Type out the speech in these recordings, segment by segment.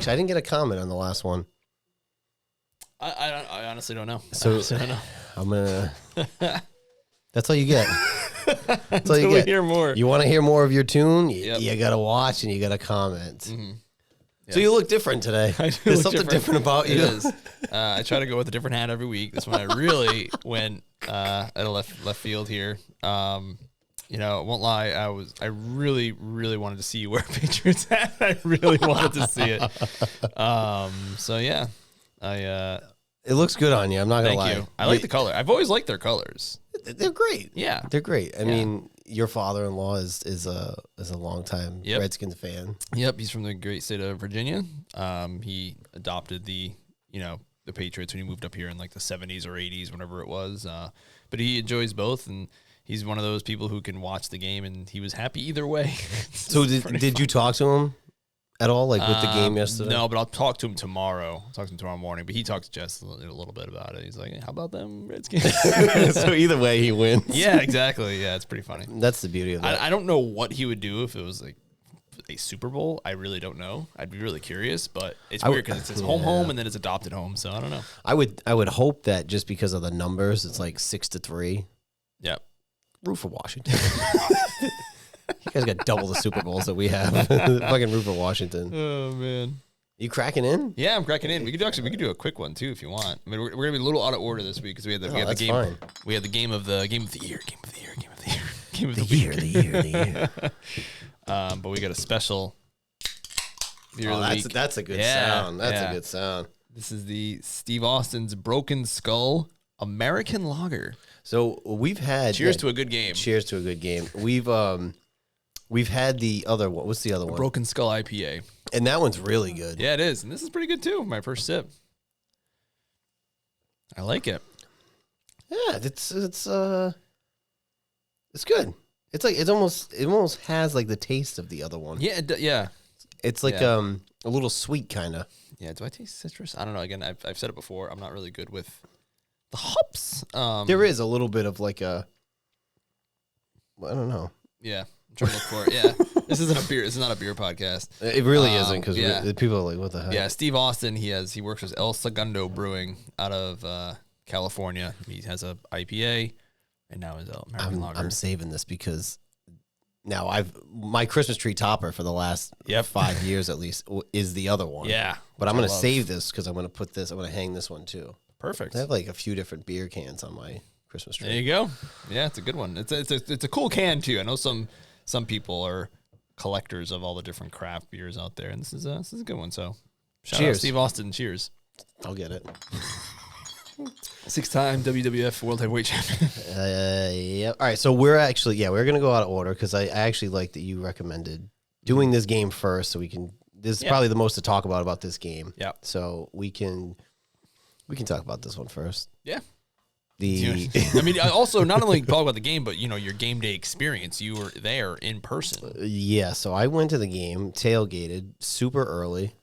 Actually, I didn't get a comment on the last one. I honestly don't know. So I don't know. I'm gonna. That's all you get. That's all you Until we get. hear more. You want to hear more of your tune? Yep. You gotta watch and you gotta comment. Mm-hmm. Yes. So you look different today. There's something different about you. It is. I try to go with a different hat every week. This one I really went at a left field here. You know, I won't lie. I really wanted to see you wear a Patriots hat. I really wanted to see it. So yeah, It looks good on you. I'm not gonna lie. Thank you. I like the color. I've always liked their colors. They're great. Yeah, they're great. I mean, your father-in-law is a longtime Redskins fan. Yep, he's from the great state of Virginia. He adopted the Patriots when he moved up here in like the 70s or 80s, whenever it was. But he enjoys both, and he's one of those people who can watch the game, and he was happy either way. So did you talk to him at all, like with the game yesterday? No, but I'll talk to him tomorrow. I'll talk to him tomorrow morning. But he talked to Jess a little bit about it. He's like, hey, how about them Redskins? So either way, he wins. Yeah, exactly. Yeah, it's pretty funny. That's the beauty of that. I don't know what he would do if it was like a Super Bowl. I really don't know. I'd be really curious, but it's weird because it's his home, and then it's adopted home. So I don't know. I would hope that just because of the numbers, it's like 6-3. Yep. Root for Washington. You guys got double the Super Bowls that we have. Fucking root for Washington. Oh man. You cracking in? Yeah, I'm cracking in. We could do a quick one too if you want. I mean, we're gonna be a little out of order this week because we had the game. Fine. We had the game of the year. But we got a special beer of the week. That's a good sound. That's a good sound. This is the Steve Austin's Broken Skull American Lager. So we've had cheers to a good game. Cheers to a good game. We've had the other one. What's the other one? Broken Skull IPA. And that one's really good. Yeah, it is. And this is pretty good too. My first sip. I like it. Yeah, it's good. It's like it almost has like the taste of the other one. Yeah, yeah. It's like a little sweet kind of. Yeah, do I taste citrus? I don't know. Again, I've said it before. I'm not really good with the hops. There is a little bit of like I don't know. Yeah, I'm trying to look for it. Yeah, this isn't a beer. This is not a beer podcast. It really isn't because people are like, "What the heck?" Yeah, Steve Austin. He works with El Segundo Brewing out of California. He has a IPA, and now his American Lager. I'm saving this because now my Christmas tree topper for the last 5 years at least is the other one. Yeah, but I'm gonna save this because I'm gonna put this. I'm gonna hang this one too. Perfect. I have like a few different beer cans on my Christmas tree. There you go. Yeah, it's a good one. It's a cool can too. I know some people are collectors of all the different craft beers out there, and this is a good one. So, shout out Steve Austin. Cheers. I'll get it. 6-time WWF World Heavyweight Champion. Yeah. All right. So we're gonna go out of order because I actually like that you recommended doing this game first, so we can. This is probably the most to talk about this game. Yeah. So we can talk about this one first. Yeah. I mean, also not only talk about the game, but your game day experience. You were there in person. Yeah. So I went to the game, tailgated super early,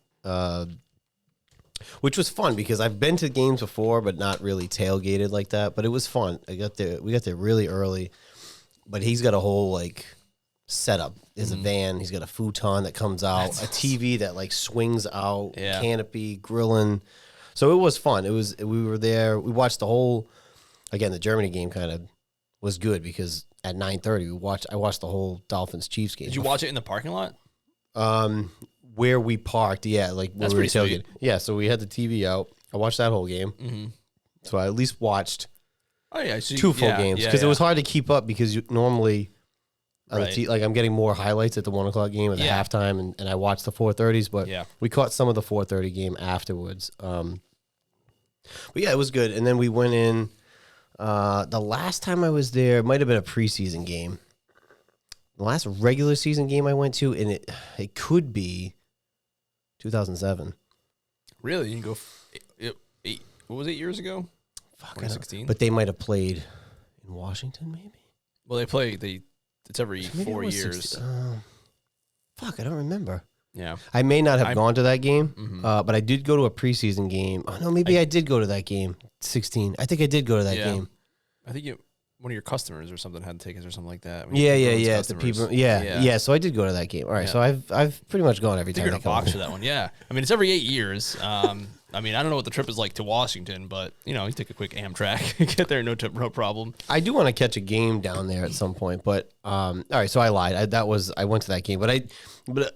which was fun because I've been to games before, but not really tailgated like that. But it was fun. We got there really early, but he's got a whole like setup. There's a van. He's got a futon that comes out, a TV that like swings out, canopy, grilling. So it was fun. We were there. We watched the whole. Again, the Germany game kind of was good because at 9:30 I watched the whole Dolphins-Chiefs game. Did you watch it in the parking lot? Where we parked, like that's we were pretty tailgating. Yeah, so we had the TV out. I watched that whole game. Mm-hmm. So I at least watched 2 full games because it was hard to keep up because normally on the like I'm getting more highlights at the 1 o'clock game at the halftime, and I watched the 4:30s, but we caught some of the 4:30 game afterwards. But yeah, it was good. And then we went in. The last time I was there, it might have been a preseason game. The last regular season game I went to, and it could be 2007. Really? You can go 8? What was 8 years ago? 2016. But they might have played in Washington, maybe. Well, they play. It's every 4 years. I don't remember. Yeah, I may not have gone to that game, but I did go to a preseason game. Oh no, maybe I did go to that game. 16. I think I did go to that game. I think one of your customers or something had tickets or something like that. Yeah. The people, yeah. So I did go to that game. All right, so I've pretty much gone every time. You're in a box for that one, yeah. I mean, it's every 8 years. I mean, I don't know what the trip is like to Washington, but you take a quick Amtrak, get there, no problem. I do want to catch a game down there at some point, but all right. So I lied. I went to that game, but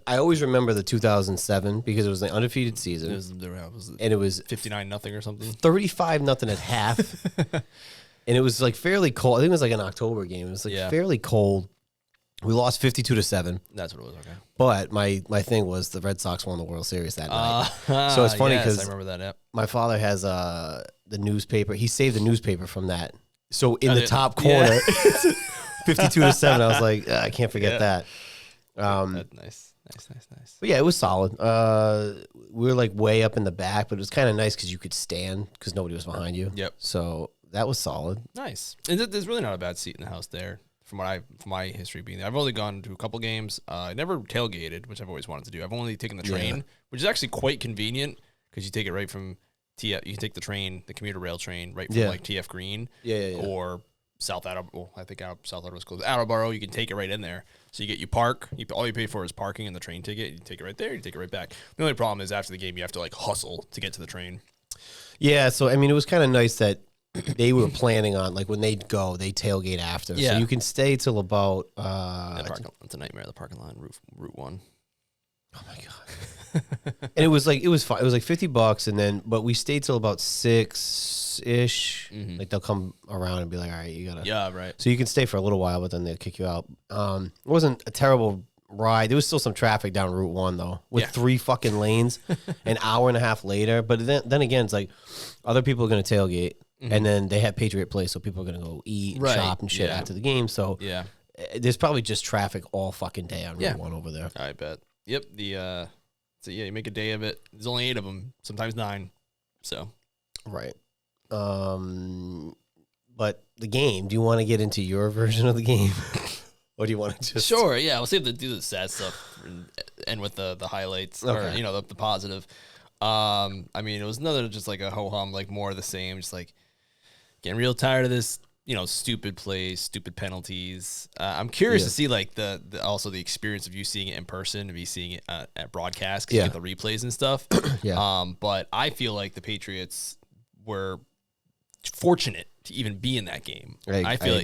I always remember the 2007 because it was the undefeated season, and it was 59-0 or something, 35-0 at half, and it was like fairly cold. I think it was like an October game. It was like fairly cold. We lost 52-7. That's what it was. Okay. But my thing was the Red Sox won the World Series that night. So it's funny because I remember that. Yep. My father has the newspaper. He saved the newspaper from that. So in the top corner, 52-7. I was like, I can't forget that. Nice. But yeah, it was solid. We were like way up in the back, but it was kind of nice because you could stand because nobody was behind you. Yep. So that was solid. Nice. And there's really not a bad seat in the house there. From my history being there, I've only gone to a couple games. I never tailgated, which I've always wanted to do. I've only taken the train, which is actually quite convenient because you take it right from TF. You take the train, the commuter rail train, right from like TF Green, or South Attleboro. Well, I think South Attleboro is close. Attleboro, you can take it right in there. So you park. All you pay for is parking and the train ticket. You take it right there. You take it right back. The only problem is after the game, you have to like hustle to get to the train. Yeah. So I mean, it was kind of nice that they were planning on, like, when they'd go, they tailgate after. Yeah. So you can stay till about... it's a nightmare, the parking lot, Route 1. Oh, my God. And it was like fun. It was like $50, but we stayed till about 6-ish. Mm-hmm. Like, they'll come around and be like, all right, you got to... Yeah, right. So you can stay for a little while, but then they'll kick you out. It wasn't a terrible ride. There was still some traffic down Route 1, though, with 3 fucking lanes an hour and a half later. But then again, it's like other people are going to tailgate. Mm-hmm. And then they had Patriot Place, so people are going to go eat and shop and shit after the game. So there's probably just traffic all fucking day on Route 1 over there. I bet. Yep. So you make a day of it. There's only 8 of them, sometimes 9. So. Right. But the game, do you want to get into your version of the game? Or do you want to just... Sure, yeah. We'll see if they do the sad stuff and end with the highlights or, the positive. I mean, it was another just like a ho-hum, like more of the same, just like getting real tired of this, stupid plays, stupid penalties. I'm curious to see like the also the experience of you seeing it in person and me seeing it at broadcast because you get the replays and stuff. But I feel like the Patriots were fortunate to even be in that game. I feel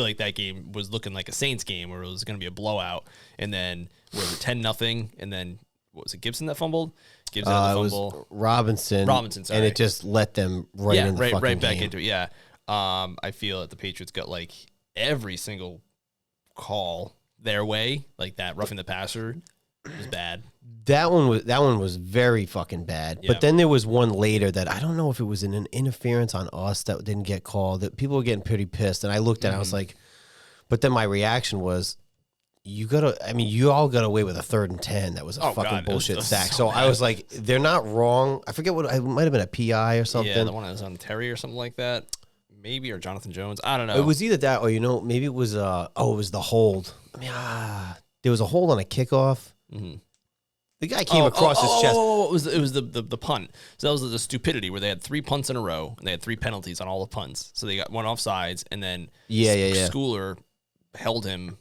like that game was looking like a Saints game where it was going to be a blowout, and then was it 10-0, and then what was it, Gibson that fumbled? Gibson had the fumble. It was Robinson, sorry. And it just let them right back into it. Yeah. I feel that the Patriots got like every single call their way, like that roughing the passer was bad. That one was very fucking bad. Yeah. But then there was one later that I don't know if it was an interference on us that didn't get called, that people were getting pretty pissed. And I looked at it, I was like, but then my reaction was, you all got away with a 3rd and 10. That was a fucking bullshit sack. So I was like, they're not wrong. I forget it might have been a PI or something. Yeah, the one that was on Terry or something like that. Maybe, or Jonathan Jones. I don't know. It was either that or, maybe it was, it was the hold. I mean, there was a hold on a kickoff. Mm-hmm. The guy came across his chest. It was the punt. So that was the stupidity where they had 3 punts in a row and they had 3 penalties on all the punts. So they got one offsides, and then Schooler held him.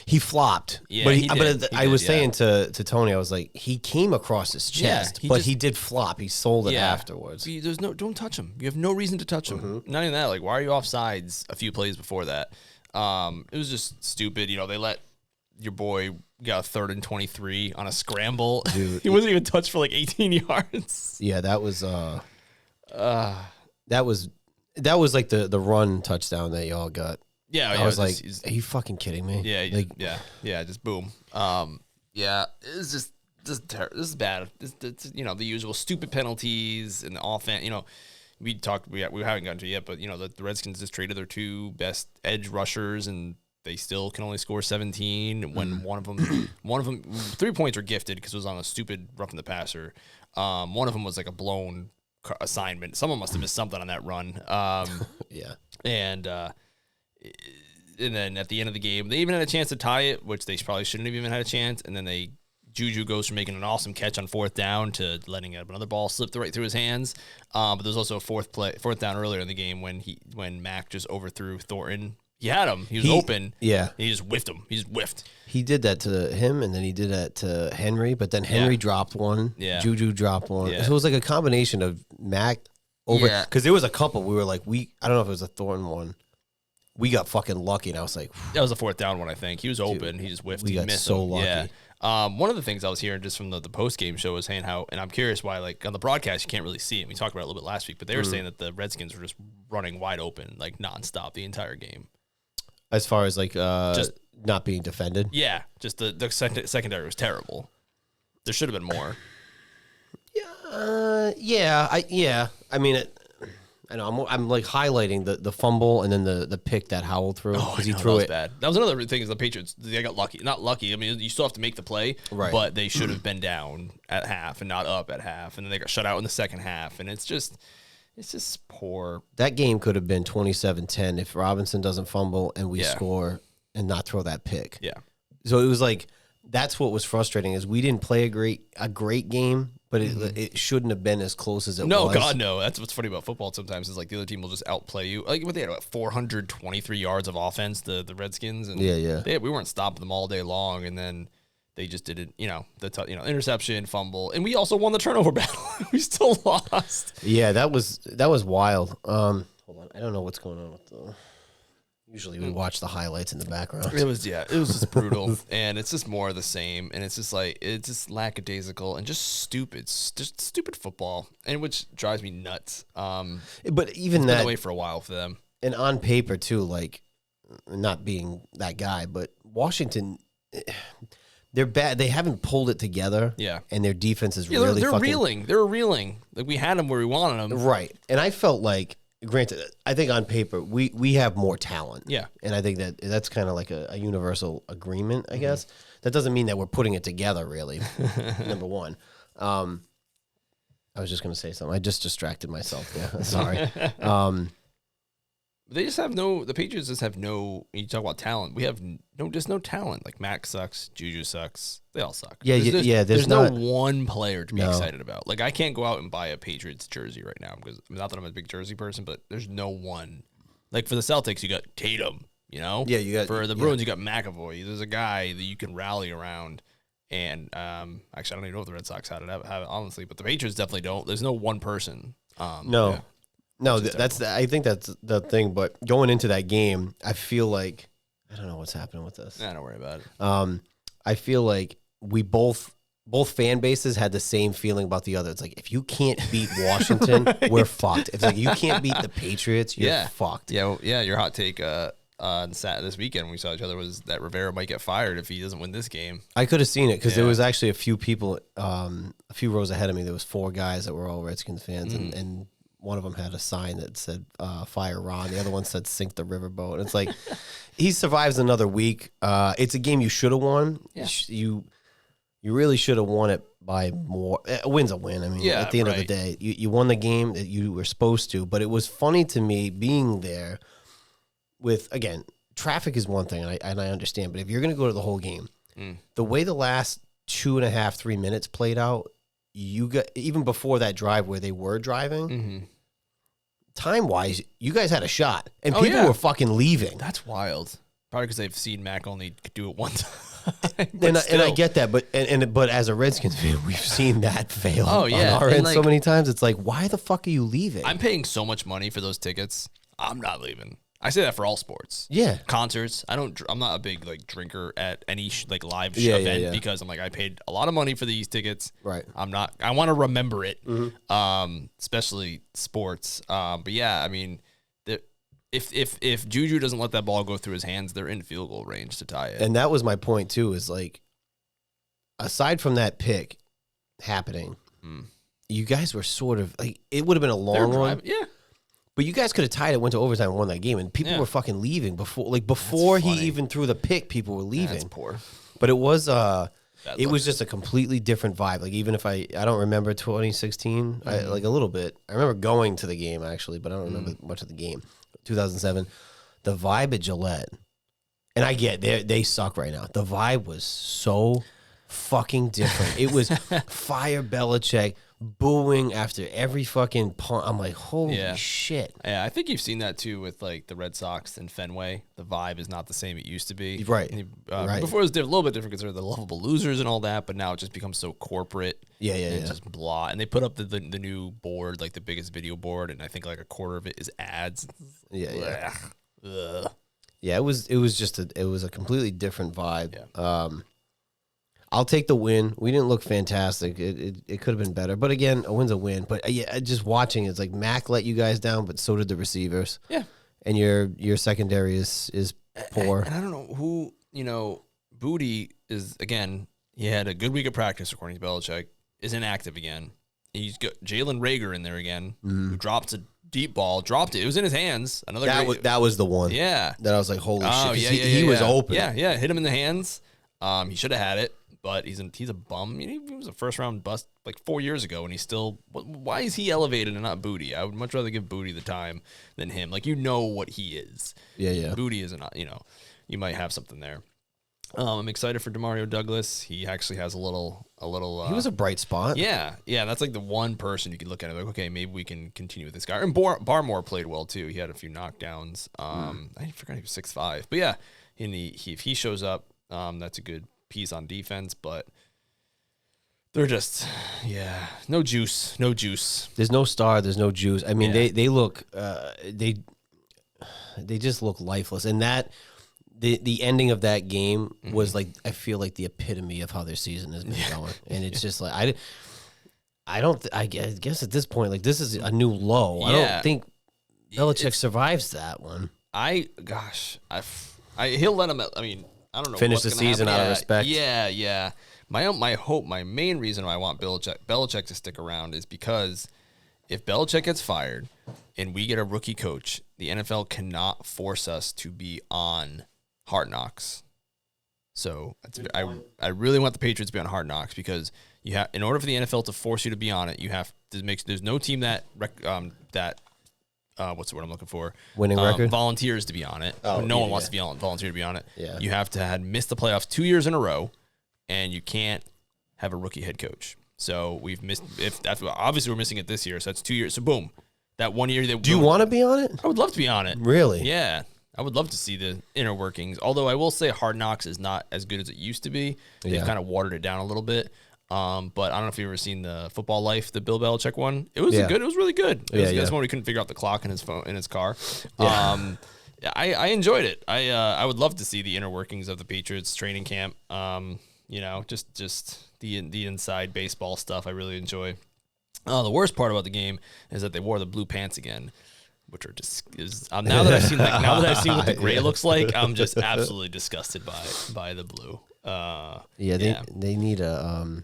He flopped. Yeah, but I was saying to Tony, I was like, he came across his chest, he did flop. He sold it afterwards. Don't touch him. You have no reason to touch him. Mm-hmm. Not even that. Like, why are you offsides a few plays before that? It was just stupid. They let your boy got a 3rd and 23 on a scramble. Dude, he wasn't even touched for like 18 yards. Yeah, that was like the run touchdown that y'all got. Yeah, I was like, are you fucking kidding me? Yeah, just boom. It's just terrible. This is bad. The usual stupid penalties and the offense. We haven't gotten to it yet, but the Redskins just traded their 2 best edge rushers, and they still can only score 17 when one of them 3 points are gifted because it was on a stupid roughing the passer. One of them was like a blown assignment. Someone must have missed something on that run. And then at the end of the game, they even had a chance to tie it, which they probably shouldn't have even had a chance. And then they Juju goes from making an awesome catch on 4th down to letting another ball slip right through his hands. But there's also a 4th down earlier in the game when Mac just overthrew Thornton. He had him. He was open. Yeah. He just whiffed him. He just whiffed. He did that to him, and then he did that to Henry, but then Henry dropped one. Yeah. Juju dropped one. Yeah. So it was like a combination of Mac over. Because there was a couple. We were like, I don't know if it was a Thornton one. We got fucking lucky, and I was like, that was a 4th down one, I think. He was open. He just whiffed. We got so lucky. Yeah. One of the things I was hearing just from the post-game show was saying how, and I'm curious why, like, on the broadcast, you can't really see it. We talked about it a little bit last week, but they were saying that the Redskins were just running wide open, like, nonstop the entire game. As far as, like, just not being defended? Yeah. Just the secondary was terrible. There should have been more. I mean, I know I'm like highlighting the fumble and then the pick that Howell threw because he threw it. Bad. That was another thing is the Patriots, they got lucky. Not lucky. I mean, you still have to make the play, but they should have been down at half and not up at half, and then they got shut out in the second half, and it's just poor. That game could have been 27-10 if Robinson doesn't fumble and we score and not throw that pick. Yeah. So it was like that's what was frustrating is we didn't play a great game. But it shouldn't have been as close as it was. No, God, no. That's what's funny about football sometimes is like the other team will just outplay you. Like what they had, 423 yards of offense, the Redskins. And we weren't stopping them all day long, and then they just didn't, interception, fumble. And we also won the turnover battle. We still lost. Yeah, that was wild. Hold on. I don't know what's going on with the... Usually we watch the highlights in the background. It was just brutal, and it's just more of the same, and it's just lackadaisical and just stupid football, and which drives me nuts. But even that way for a while for them, and on paper too, like not being that guy, but Washington, they're bad. They haven't pulled it together. Yeah, and their defense is they're reeling. They're reeling. Like we had them where we wanted them. Right, and I felt like. Granted, I think on paper we have more talent. Yeah, and I think that's kind of like a universal agreement. I guess that doesn't mean that we're putting it together. Really, number one. I was just going to say something. I just distracted myself there. Sorry. They just have the Patriots just have no. You talk about talent. We have no talent. Like Mac sucks. Juju sucks. They all suck. Yeah. There's no one player to be excited about. Like I can't go out and buy a Patriots jersey right now because not that I'm a big jersey person, but there's no one. Like for the Celtics, you got Tatum. Yeah, you got for the Bruins, you got McAvoy. There's a guy that you can rally around. And actually, I don't even know if the Red Sox have it honestly, but the Patriots definitely don't. There's no one person. No. Yeah. No, I think that's the thing. But going into that game, I feel like I don't know what's happening with this. Don't worry about it. I feel like we both fan bases had the same feeling about the other. It's like if you can't beat Washington, we're fucked. It's like you can't beat the Patriots, you're fucked. Yeah. Your hot take on Saturday this weekend when we saw each other was that Rivera might get fired if he doesn't win this game. I could have seen it because there was actually a few people, a few rows ahead of me. There was 4 guys that were all Redskins fans, and one of them had a sign that said "Fire Ron." The other one said "Sink the riverboat." And it's like he survives another week. It's a game you should have won. Yeah. You really should have won it by more. A win's a win. I mean, at the end of the day, you won the game that you were supposed to. But it was funny to me being there. With again, traffic is one thing, and I understand. But if you're going to go to the whole game, the way the last 2.5, 3 minutes played out. You got even before that drive where they were driving, time wise, you guys had a shot, and people were fucking leaving. That's wild. Probably because they've seen Mac only do it one time. and I get that, but as a Redskins fan, we've seen that fail. On our end so many times. It's like, why the fuck are you leaving? I'm paying so much money for those tickets. I'm not leaving. I say that for all sports. Yeah. Concerts. I'm not a big drinker at any live event because I'm like, I paid a lot of money for these tickets. Right. I want to remember it. Especially sports. But yeah, I mean, if Juju doesn't let that ball go through his hands, they're in field goal range to tie it. And that was my point too, is like, aside from that pick happening, you guys were sort of like, it would have been a long one. Yeah. But you guys could have tied it, went to overtime, and won that game, and people were fucking leaving before he even threw the pick. People were leaving. That's poor. But it was just a completely different vibe. Like even if I don't remember 2016, like a little bit. I remember going to the game actually, but I don't remember much of the game. 2007, the vibe at Gillette, and I get they suck right now. The vibe was so fucking different. It was fire Belichick booing after every fucking punt. I'm like, holy shit. Yeah, I think you've seen that too with like the Red Sox and Fenway. The vibe is not the same it used to be. Right. Right. Before it was a little bit different because they're the lovable losers and all that, but now it just becomes so corporate. Yeah. Just blah. And they put up the new board, like the biggest video board, and I think like a quarter of it is ads. Yeah. Ugh. Yeah, it was just a completely different vibe. Yeah. I'll take the win. We didn't look fantastic. It could have been better, but again, a win's a win. But yeah, just watching it's like Mac let you guys down, but so did the receivers. Yeah, and your secondary is poor. And I don't know who Booty is again. He had a good week of practice according to Belichick. Is inactive again. He's got Jalen Reagor in there again, who dropped a deep ball. Dropped it. It was in his hands. That was the one. Yeah, that I was like, holy shit. Yeah, he was open. Yeah. Hit him in the hands. He should have had it. But he's a bum. He was a first round bust like 4 years ago, and he's still. Why is he elevated and not Booty? I would much rather give Booty the time than him. Like what he is. Yeah. Booty is not. You might have something there. I'm excited for Demario Douglas. He actually has a little. He was a bright spot. Yeah. That's like the one person you could look at and be like, okay, maybe we can continue with this guy. And Barmore played well too. He had a few knockdowns. I forgot he was 6'5", but yeah, if he shows up, that's a good piece on defense, but they're just no juice. There's no star, there's no juice. I mean, they look they just look lifeless, and that the ending of that game was like, I feel like the epitome of how their season has been going, and it's just like I guess at this point, like, this is a new low. I don't think Belichick survives that one. He'll let him. I mean, I don't know. Finish the season out of respect. Yeah. My main reason why I want Belichick to stick around is because if Belichick gets fired and we get a rookie coach, the NFL cannot force us to be on Hard Knocks. So I really want the Patriots to be on Hard Knocks, because in order for the NFL to force you to be on it, you have to there's no team that what's the word I'm looking for? Winning record? Volunteers to be on it. No one wants to be volunteer to be on it. Yeah. You have to have missed the playoffs 2 years in a row, and you can't have a rookie head coach. So we've missed. Obviously we're missing it this year, so that's 2 years. So boom, that 1 year. Do you want to be on it? I would love to be on it. Really? Yeah, I would love to see the inner workings. Although I will say Hard Knocks is not as good as it used to be. They've kind of watered it down a little bit. But I don't know if you've ever seen the Football Life, the Bill Belichick one. It was good. It was really good. That's when he couldn't figure out the clock in his phone in his car. Yeah. I enjoyed it. I would love to see the inner workings of the Patriots training camp. Just the inside baseball stuff. I really enjoy. The worst part about the game is that they wore the blue pants again, which are just now that I've seen what the gray looks like, I'm just absolutely disgusted by the blue. They need a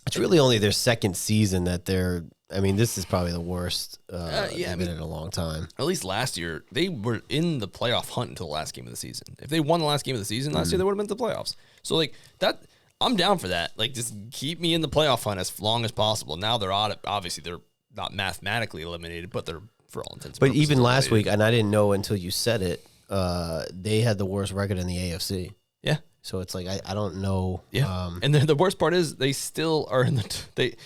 it's really only their second season that they're. I mean, this is probably the worst they've been in a long time. At least last year, they were in the playoff hunt until the last game of the season. If they won the last game of the season last year, they would have been to the playoffs. So like that, I'm down for that. Like, just keep me in the playoff hunt as long as possible. Now they're on it. Obviously, they're not mathematically eliminated, but they're for all intents and purposes. But even last week, and I didn't know until you said it, they had the worst record in the AFC. Yeah. So it's like I don't know. Yeah, and the worst part is they still are in they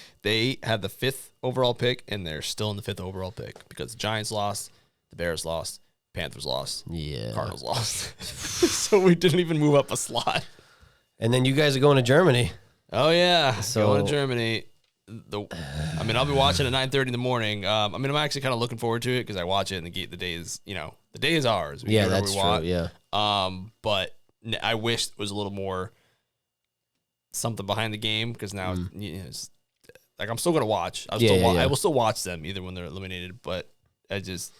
had the 5th overall pick, and they're still in the 5th overall pick because the Giants lost, the Bears lost, Panthers lost, Cardinals lost. So we didn't even move up a slot. And then you guys are going to Germany. Oh yeah, going to Germany. I'll be watching at 9:30 in the morning. I'm actually kind of looking forward to it because I watch it, and the day is the day is ours. We do that's true. Yeah. But I wish there was a little more something behind the game, because now it's like I'm still going to watch. I will still watch them either when they're eliminated, but I just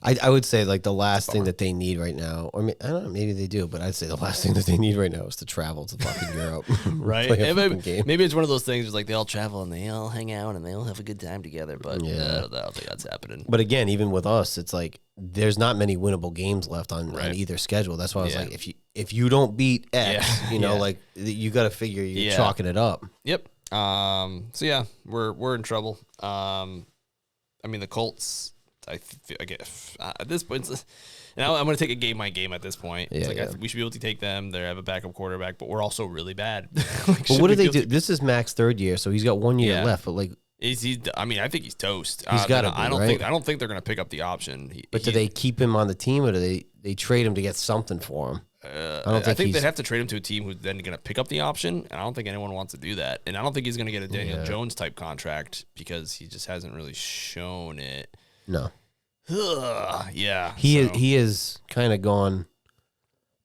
I would say like the last thing that they need right now, or I don't know, maybe they do, but I'd say the last thing that they need right now is to travel to fucking Europe. Right? Maybe it's one of those things where like they all travel and they all hang out and they all have a good time together, but I don't think that's happening. But again, even with us, it's like there's not many winnable games left on either schedule. That's why I was like, if you don't beat X, like you got to figure you're chalking it up. Yep. So yeah, we're in trouble. The Colts at this point, and I'm going to take a game by game at this point. Yeah, we should be able to take them. They have a backup quarterback, but we're also really bad. But what do they do? This is Mac's third year, so he's got 1 year left. But like, I mean, I think he's toast. He's got to. I don't think they're going to pick up the option. But do they keep him on the team, or do they trade him to get something for him? I think they'd have to trade him to a team who's then going to pick up the option, and I don't think anyone wants to do that. And I don't think he's going to get a Daniel Jones type contract because he just hasn't really shown it. No. Yeah. He is kind of gone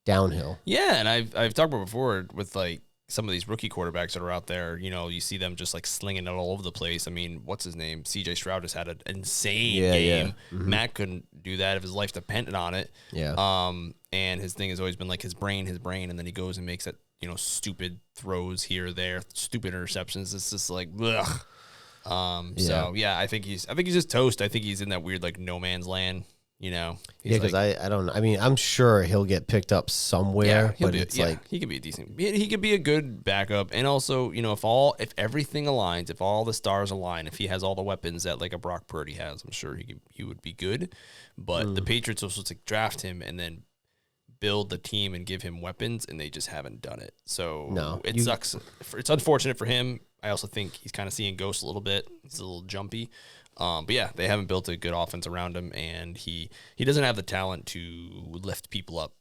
downhill. Yeah, and I've talked about before with like some of these rookie quarterbacks that are out there, you know, you see them just like slinging it all over the place. I mean, what's his name? CJ Stroud just had an insane game. Yeah. Mm-hmm. Matt couldn't do that if his life depended on it. Yeah. And his thing has always been like his brain, and then he goes and makes that, you know, stupid throws here or there, stupid interceptions. It's just like, ugh. So yeah, I think he's just toast. I think he's in that weird like no man's land. You know, because I don't. I mean, I'm sure he'll get picked up somewhere. But he could be a decent. He could be a good backup, and also, you know, if everything aligns, if all the stars align, if he has all the weapons that like a Brock Purdy has, I'm sure he would be good. But the Patriots are supposed to draft him and then build the team and give him weapons, and they just haven't done it. So it sucks. It's unfortunate for him. I also think he's kind of seeing ghosts a little bit. He's a little jumpy. But yeah, they haven't built a good offense around him, and he doesn't have the talent to lift people up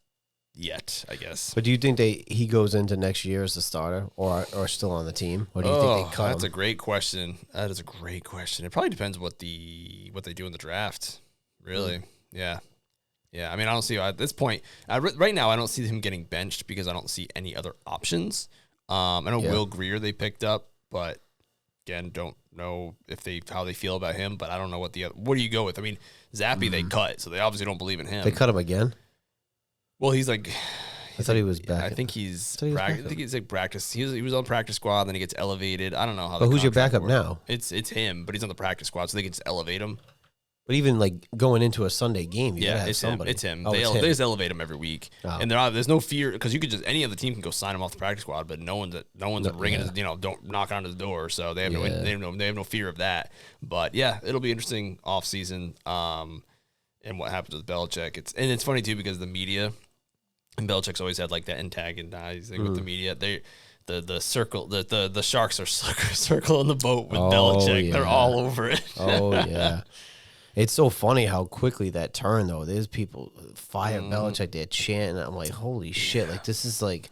yet, I guess. But do you think he goes into next year as a starter or still on the team? Or do you think they cut him? That's a great question. That is a great question. It probably depends what they do in the draft, really. Yeah. Yeah, I mean, I don't see at this point. Right now, I don't see him getting benched because I don't see any other options. I know Will Grier they picked up, but again, don't know how they feel about him. But I don't know what do you go with? I mean, Zappy they cut, so they obviously don't believe in him. They cut him again. Well, he's like. I thought he was back. I think he's like practice. He was on practice squad, then he gets elevated. I don't know how. But who's your backup now? It's him, but he's on the practice squad, so they can just elevate him. But even like going into a Sunday game, you gotta have it's somebody. It's him. Oh, they just elevate him every week, and there's no fear because you could just any other team can go sign him off the practice squad, but no one's ringing his, don't knock on his door, so they have no fear of that. But yeah, it'll be interesting off season, and what happens with Belichick. It's funny too because the media and Belichick's always had like that antagonizing with the media. The circle, the Sharks are circling the boat with Belichick. Yeah. They're all over it. Oh yeah. It's so funny how quickly that turned, though. There's people fire Belichick, they're chanting. I'm like, holy shit! Like this is like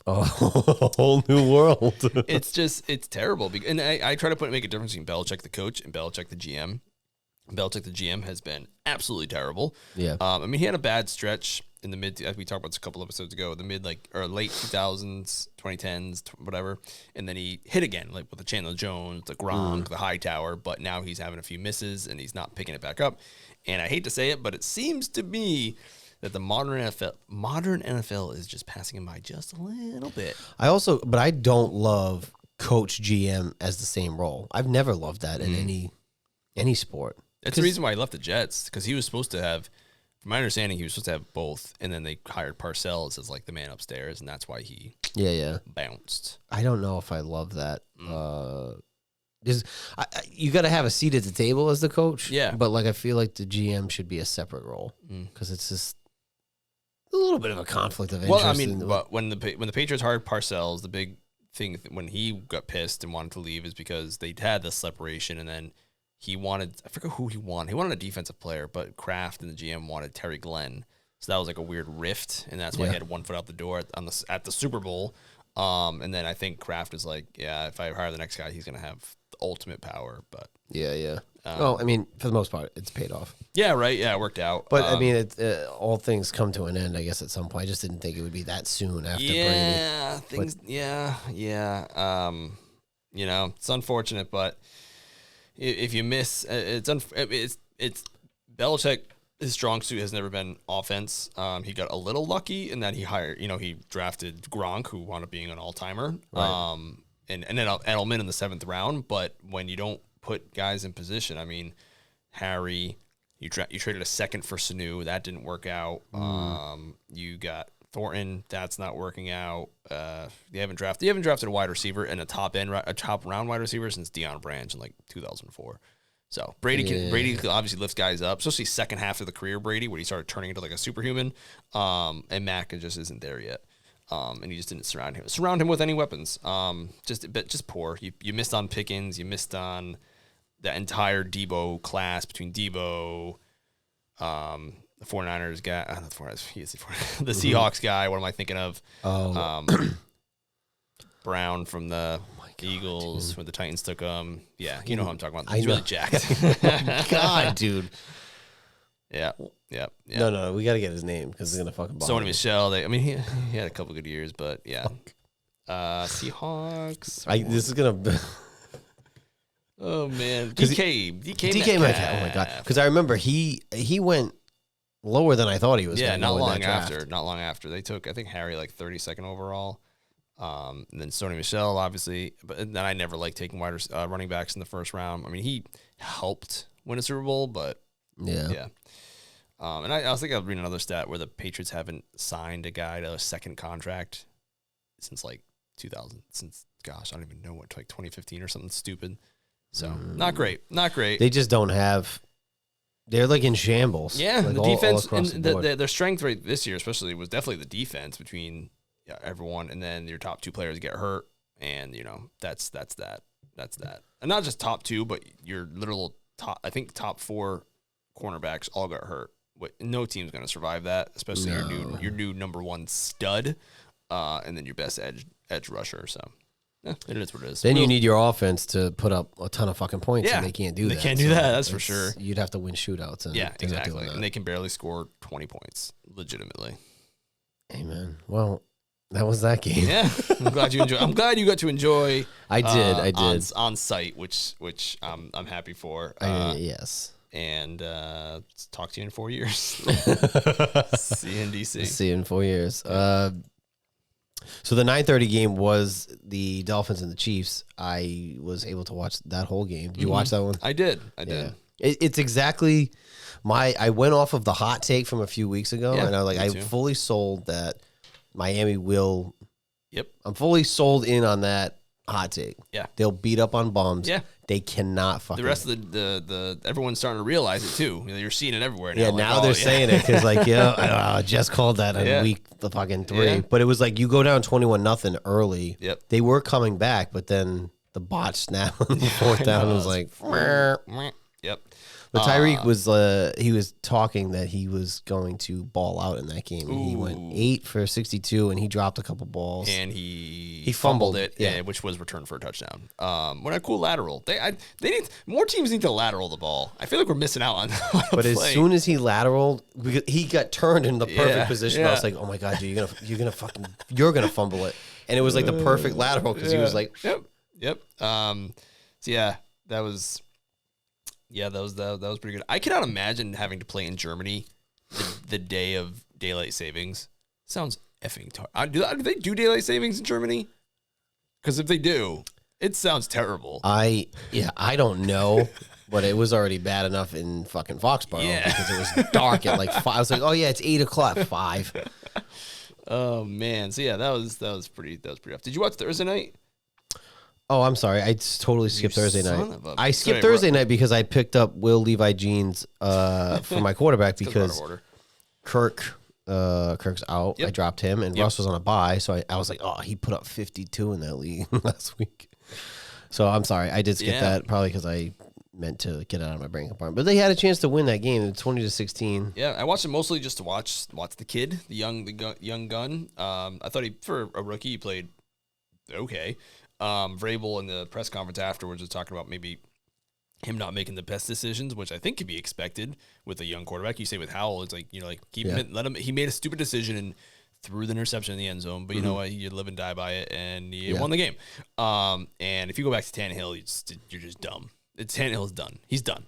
a whole new world. It's terrible. And I try to make a difference between Belichick the coach and Belichick the GM. Belichick the GM has been absolutely terrible. Yeah. I mean, he had a bad stretch in the mid, as we talked about a couple episodes ago, or late 2000s, 2010s, whatever. And then he hit again, like with the Chandler Jones, the Gronk, the Hightower. But now he's having a few misses and he's not picking it back up. And I hate to say it, but it seems to me that the modern NFL is just passing him by just a little bit. But I don't love coach GM as the same role. I've never loved that in any sport. That's the reason why he left the Jets, because he was supposed to have, from my understanding, he was supposed to have both, and then they hired Parcells as like the man upstairs, and that's why he bounced. I don't know if I love that. You got to have a seat at the table as the coach, but like I feel like the GM should be a separate role because it's just a little bit of a conflict of interest. Well, I mean, but when the Patriots hired Parcells, the big thing when he got pissed and wanted to leave is because they had this separation, and then he wanted, I forget who he wanted. He wanted a defensive player, but Kraft and the GM wanted Terry Glenn. So that was like a weird rift, and that's why he had one foot out the door at the Super Bowl. And then I think Kraft is like, if I hire the next guy, he's going to have the ultimate power. But well, I mean, for the most part, it's paid off. Yeah, right. Yeah, it worked out. But I mean, all things come to an end, I guess, at some point. I just didn't think it would be that soon after Brady. You know, it's unfortunate, but if you miss, it's Belichick. His strong suit has never been offense. He got a little lucky in that he drafted Gronk, who wound up being an all-timer, and then Edelman in the 7th round. But when you don't put guys in position, I mean, Harry, you traded a second for Sanu, that didn't work out. You got Thornton, that's not working out. You haven't drafted a wide receiver and a top round wide receiver since Deion Branch in like 2004. So Brady obviously lifts guys up, especially second half of the career Brady, where he started turning into like a superhuman. And Mac just isn't there yet. And you just didn't surround him with any weapons. Just poor. You missed on Pickens. You missed on the entire Debo class between Debo, the 49ers guy, not the 49ers, the Seahawks guy. What am I thinking of? Brown from the Eagles when the Titans took him. Yeah, you know who I'm talking about. He's really jacked. Oh God, dude. Yeah. No, we got to get his name because it's gonna fucking bother Sony Michel. He had a couple good years, but yeah. Seahawks. This is gonna. Oh man, DK Metcalf. Oh my God, because I remember he went lower than I thought he was. Yeah, not long after they took, I think, Harry like 32nd overall. And then Sony Michel, obviously, but then I never liked taking running backs in the first round. I mean, he helped win a Super Bowl, but yeah. And I was thinking I was reading another stat where the Patriots haven't signed a guy to a second contract since like 2000. Gosh, I don't even know what, like 2015 or something stupid. So not great. They just don't have. They're like in shambles. Yeah, like the defense and their strength rate this year, especially, was definitely the defense between everyone, and then your top two players get hurt, and that's that. And not just top two, but your literal top. I think top four cornerbacks all got hurt. No team's going to survive that, especially your new number one stud, and then your best edge rusher. So. Yeah, it is what it is. Then you need your offense to put up a ton of fucking points, and they can't do that. They can't do that, that's for sure. You'd have to win shootouts. And exactly. And they can barely score 20 points, legitimately. Amen. Well, that was that game. Yeah, I'm glad you enjoyed. I'm glad you got to enjoy. I did. On site, which I'm happy for. Yes. And talk to you in 4 years. See you in DC. See you in 4 years. So the 9:30 game was the Dolphins and the Chiefs. I was able to watch that whole game. Did you watch that one? I did. It's exactly I went off of the hot take from a few weeks ago, and I was like, I'm fully sold that Miami will. Yep. I'm fully sold in on that hot take. Yeah. They'll beat up on bums. Yeah. They cannot fucking. The rest of the everyone's starting to realize it too. You're seeing it everywhere now. Yeah, now they're saying it because I just called that in week the fucking 3. Yeah. But it was like you go down 21-0 early. Yep. They were coming back, but then the botch snapped on the fourth down. It was like, yep. But Tyreek was he was talking that he was going to ball out in that game. And he went 8 for 62, and he dropped a couple balls. And he fumbled it, which was returned for a touchdown. What a cool lateral. They need more teams need to lateral the ball. I feel like we're missing out on. But as soon as he lateraled, he got turned in the perfect position. I was like, oh my God, dude, you're gonna fumble it. And it was like the perfect lateral because he was like, yep. So yeah, that was. Yeah, that was pretty good. I cannot imagine having to play in Germany the day of daylight savings. Sounds effing do they do daylight savings in Germany? Because if they do, it sounds terrible. I don't know, but it was already bad enough in fucking Foxborough because it was dark at like 5. I was like, oh yeah, it's 8 o'clock, 5. Oh man, so yeah, that was pretty rough. Did you watch Thursday night? Oh, I'm sorry. I totally skipped Thursday night. I skipped Thursday night because I picked up Will Levi Jeans for my quarterback because Kirk's out. Yep. I dropped him, and Russ was on a bye, so I was like, oh, he put up 52 in that league last week. So I'm sorry. I did skip that probably because I meant to get it out of my brain compartment. But they had a chance to win that game, 20-16. Yeah, I watched it mostly just to watch the kid, the young gun. I thought for a rookie, he played okay. Vrabel in the press conference afterwards was talking about maybe him not making the best decisions, which I think could be expected with a young quarterback. You say with Howell, it's like, keep him, let him. He made a stupid decision and threw the interception in the end zone, but you know what? You live and die by it, and he won the game. And if you go back to Tannehill, you're just dumb. Tannehill's done. He's done.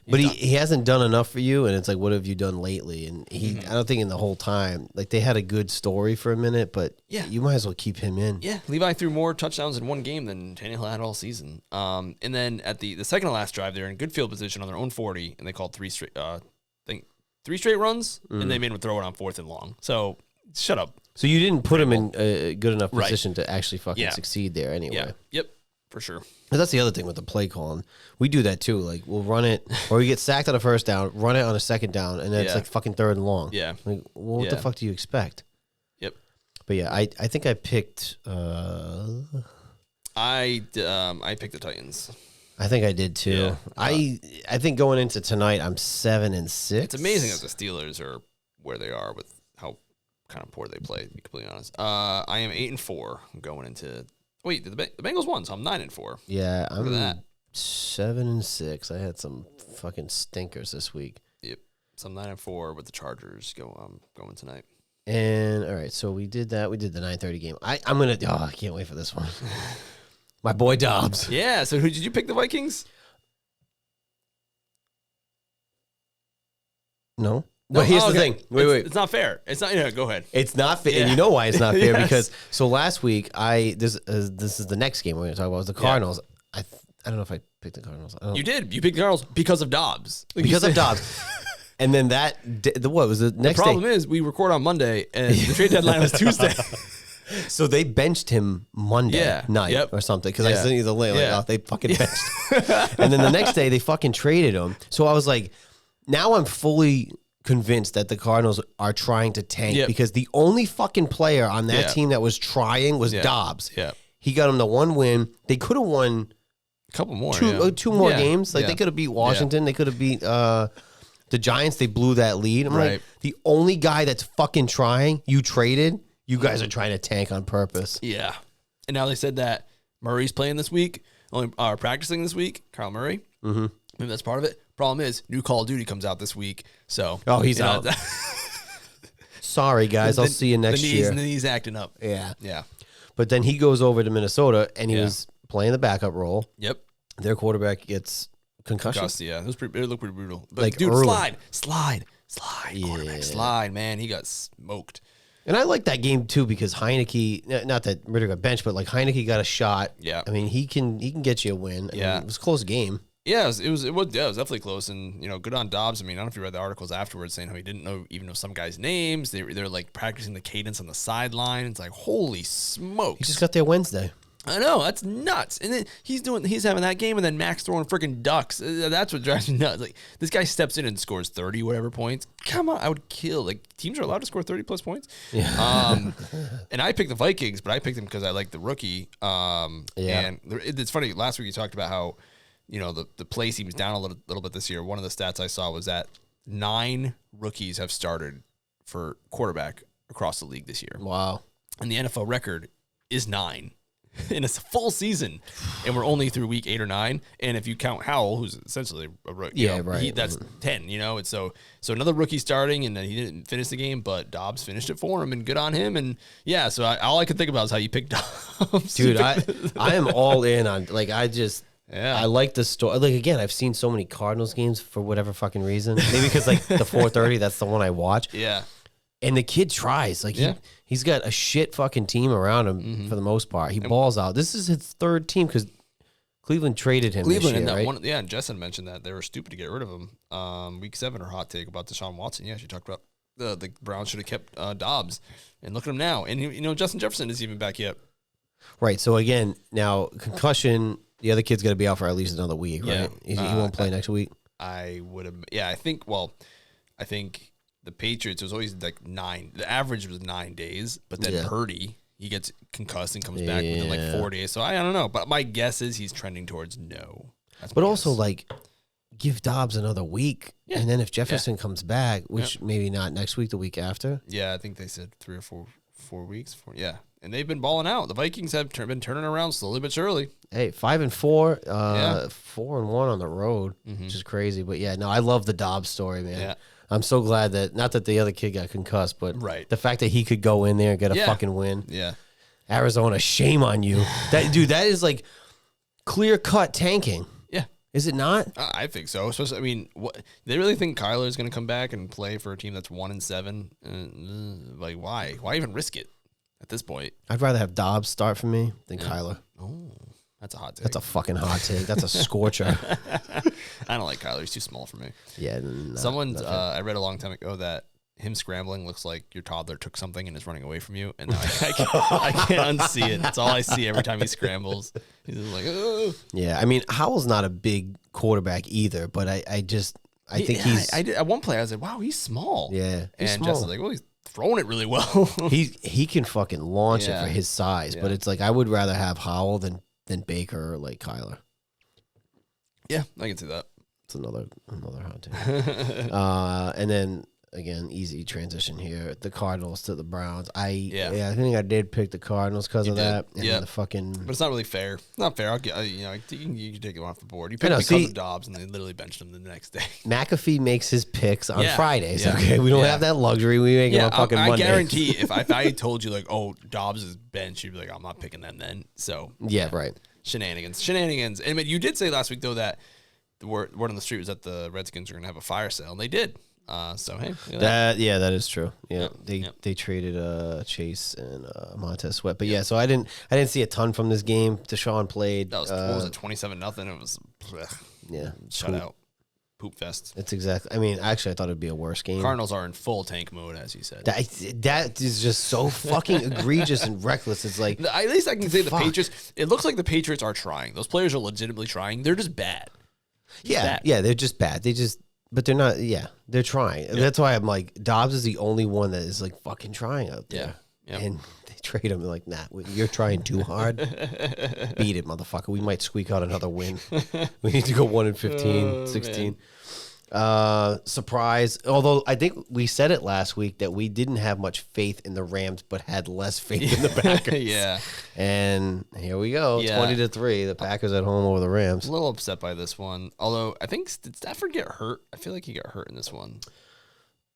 But he hasn't done enough for you, and it's like, what have you done lately? And I don't think in the whole time, like they had a good story for a minute, but you might as well keep him in. Yeah, Levi threw more touchdowns in one game than Tannehill had all season. And then at the second to last drive, they're in good field position on their own 40, and they called three straight runs, and they made him throw it on 4th and long. So shut up. So you didn't put him in a good enough position to actually fucking succeed there anyway. Yeah. For sure. And that's the other thing with the play calling. We do that too. Like we'll run it, or we get sacked on a first down, run it on a second down, and then it's like fucking third and long. Yeah. Like, well, what the fuck do you expect? Yep. But yeah, I think I picked. I picked the Titans. I think I did too. Yeah. I think going into tonight, I'm 7-6. It's amazing that the Steelers are where they are with how kind of poor they play. To be completely honest, I am 8-4 going into. Wait, the Bengals won, so I'm 9-4. Yeah, I'm 7-6. I had some fucking stinkers this week. Yep, so I'm 9-4 with the Chargers going tonight. And all right, so we did that. We did the 9:30 game. I'm gonna. Oh, I can't wait for this one. My boy Dobbs. Yeah. So who did you pick? The Vikings? No. But here's the thing. Wait. It's not fair. It's not. Yeah, go ahead. It's not fair, and you know why it's not fair because last week this is the next game we're going to talk about was the Cardinals. Yeah. I don't know if I picked the Cardinals. You did. You picked the Cardinals because of Dobbs. Because of Dobbs. And then what was the next? The problem is we record on Monday and the trade deadline was Tuesday. So they benched him Monday night or something because I sent you the link. Like, they fucking benched. And then the next day they fucking traded him. So I was like, now I'm fully convinced that the Cardinals are trying to tank because the only fucking player on that team that was trying was Dobbs. Yeah. He got him the one win. They could have won a couple more, two more games. Like they could have beat Washington. They could have beat the Giants. They blew that lead. I'm like, the only guy that's fucking trying, you traded. You guys are trying to tank on purpose. Yeah. And now they said that Murray's playing this week, only practicing this week, Kyle Murray. Mm-hmm. Maybe that's part of it. Problem is, new Call of Duty comes out this week. So he's out. Sorry, guys. I'll see you next year. And then he's acting up. Yeah. Yeah. But then he goes over to Minnesota, and he was playing the backup role. Yep. Their quarterback gets concussion. Yeah. It looked pretty brutal. But like dude, early. slide. Quarterback slide, man. He got smoked. And I like that game too because Heineke, not that Ritter got benched, but like Heineke got a shot. Yeah. I mean, he can get you a win. I mean, it was a close game. Yeah, it was definitely close, and good on Dobbs. I mean, I don't know if you read the articles afterwards saying how he didn't even know some guys' names. They're like practicing the cadence on the sideline. It's like, holy smokes! He just got there Wednesday. I know, that's nuts. And then he's having that game, and then Max throwing freaking ducks. That's what drives me nuts. Like, this guy steps in and scores 30 whatever points. Come on, I would kill. Like, teams are allowed to score 30 plus points. Yeah. And I picked the Vikings, but I picked them because I like the rookie. And it's funny. Last week you talked about how the play seems down a little bit this year. One of the stats I saw was that 9 rookies have started for quarterback across the league this year. Wow. And the NFL record is 9. In a full season, and we're only through week 8 or 9. And if you count Howell, who's essentially a rookie, that's 10. And so another rookie starting, and then he didn't finish the game, but Dobbs finished it for him, and good on him. And so all I could think about is how you picked Dobbs, dude. I am all in on I like the story. Like again, I've seen so many Cardinals games for whatever fucking reason. Maybe because like the 4:30, that's the one I watch. Yeah. And the kid tries. Like he's got a shit fucking team around him for the most part. He balls out. This is his 3rd team because Cleveland traded him this year, right? And Jessen mentioned that they were stupid to get rid of him. Week 7, her hot take about Deshaun Watson. Yeah, she talked about the Browns should have kept Dobbs. And look at him now. And, Justin Jefferson isn't even back yet. Right. So, again, now concussion, the other kid's got to be out for at least another week, right? He won't play next week? I would have. Yeah, I think the Patriots, it was always like 9. The average was 9 days, but then Purdy, he gets concussed and comes back within like 4 days. So I don't know, but my guess is he's trending towards no. But also, like, give Dobbs another week, and then if Jefferson comes back, which maybe not next week, the week after. Yeah, I think they said 3 or 4 weeks. And they've been balling out. The Vikings have been turning around slowly but surely. Hey, 5-4, 4-1 on the road, which is crazy. But I love the Dobbs story, man. Yeah. I'm so glad that, not that the other kid got concussed, but the fact that he could go in there and get a fucking win. Yeah. Arizona, shame on you. That is like clear-cut tanking. Yeah. Is it not? I think so. Especially, I mean, they really think Kyler is going to come back and play for a team that's 1-7? Like, why? Why even risk it at this point? I'd rather have Dobbs start for me than Kyler. Oh. That's a hot take. That's a fucking hot take. That's a scorcher. I don't like Kyler. He's too small for me. Yeah. I read a long time ago that him scrambling looks like your toddler took something and is running away from you, and now I can't unsee it. That's all I see every time he scrambles. He's just like, oh. Yeah, I mean, Howell's not a big quarterback either, but I think he's. At one play, I was like, wow, he's small. Yeah, he's and Justin's like, well, he's throwing it really well. he can fucking launch it for his size, but it's like I would rather have Howell than Baker or like Kyler. Yeah, I can see that. It's another hot take. And then again, easy transition here. The Cardinals to the Browns. I think I did pick the Cardinals because of that. Yeah, the fucking. But it's not really fair. Not fair. I'll get you can take him off the board. You picked because of Dobbs, and they literally benched him the next day. McAfee makes his picks on Fridays. Yeah. Okay, we don't have that luxury. We make it on fucking Monday. I guarantee if I told you like, oh, Dobbs is benched, you'd be like, I'm not picking them then. So right. Shenanigans. And you did say last week though that the word on the street was that the Redskins are going to have a fire sale, and they did. So hey, that is true. Yeah, they traded Chase and Montez Sweat, but so I didn't see a ton from this game. Deshaun played. That was what was it, 27-0? It was shutout, poop fest. It's exactly. I mean, actually, I thought it'd be a worse game. Cardinals are in full tank mode, as you said. That is just so fucking egregious and reckless. It's like at least I can say the Patriots. It looks like the Patriots are trying. Those players are legitimately trying. They're just bad. They're just bad. But they're not. Yeah, they're trying. Yeah. That's why I'm like, Dobbs is the only one that is like fucking trying out there. Yeah. And they trade him like, nah, you're trying too hard. Beat it, motherfucker. We might squeak out another win. We need to go 1-15, 16. Man. Surprise. Although I think we said it last week that we didn't have much faith in the Rams, but had less faith in the Packers. Yeah. And here we go. 20-3. The Packers at home over the Rams. A little upset by this one. Although I think, did Stafford get hurt? I feel like he got hurt in this one.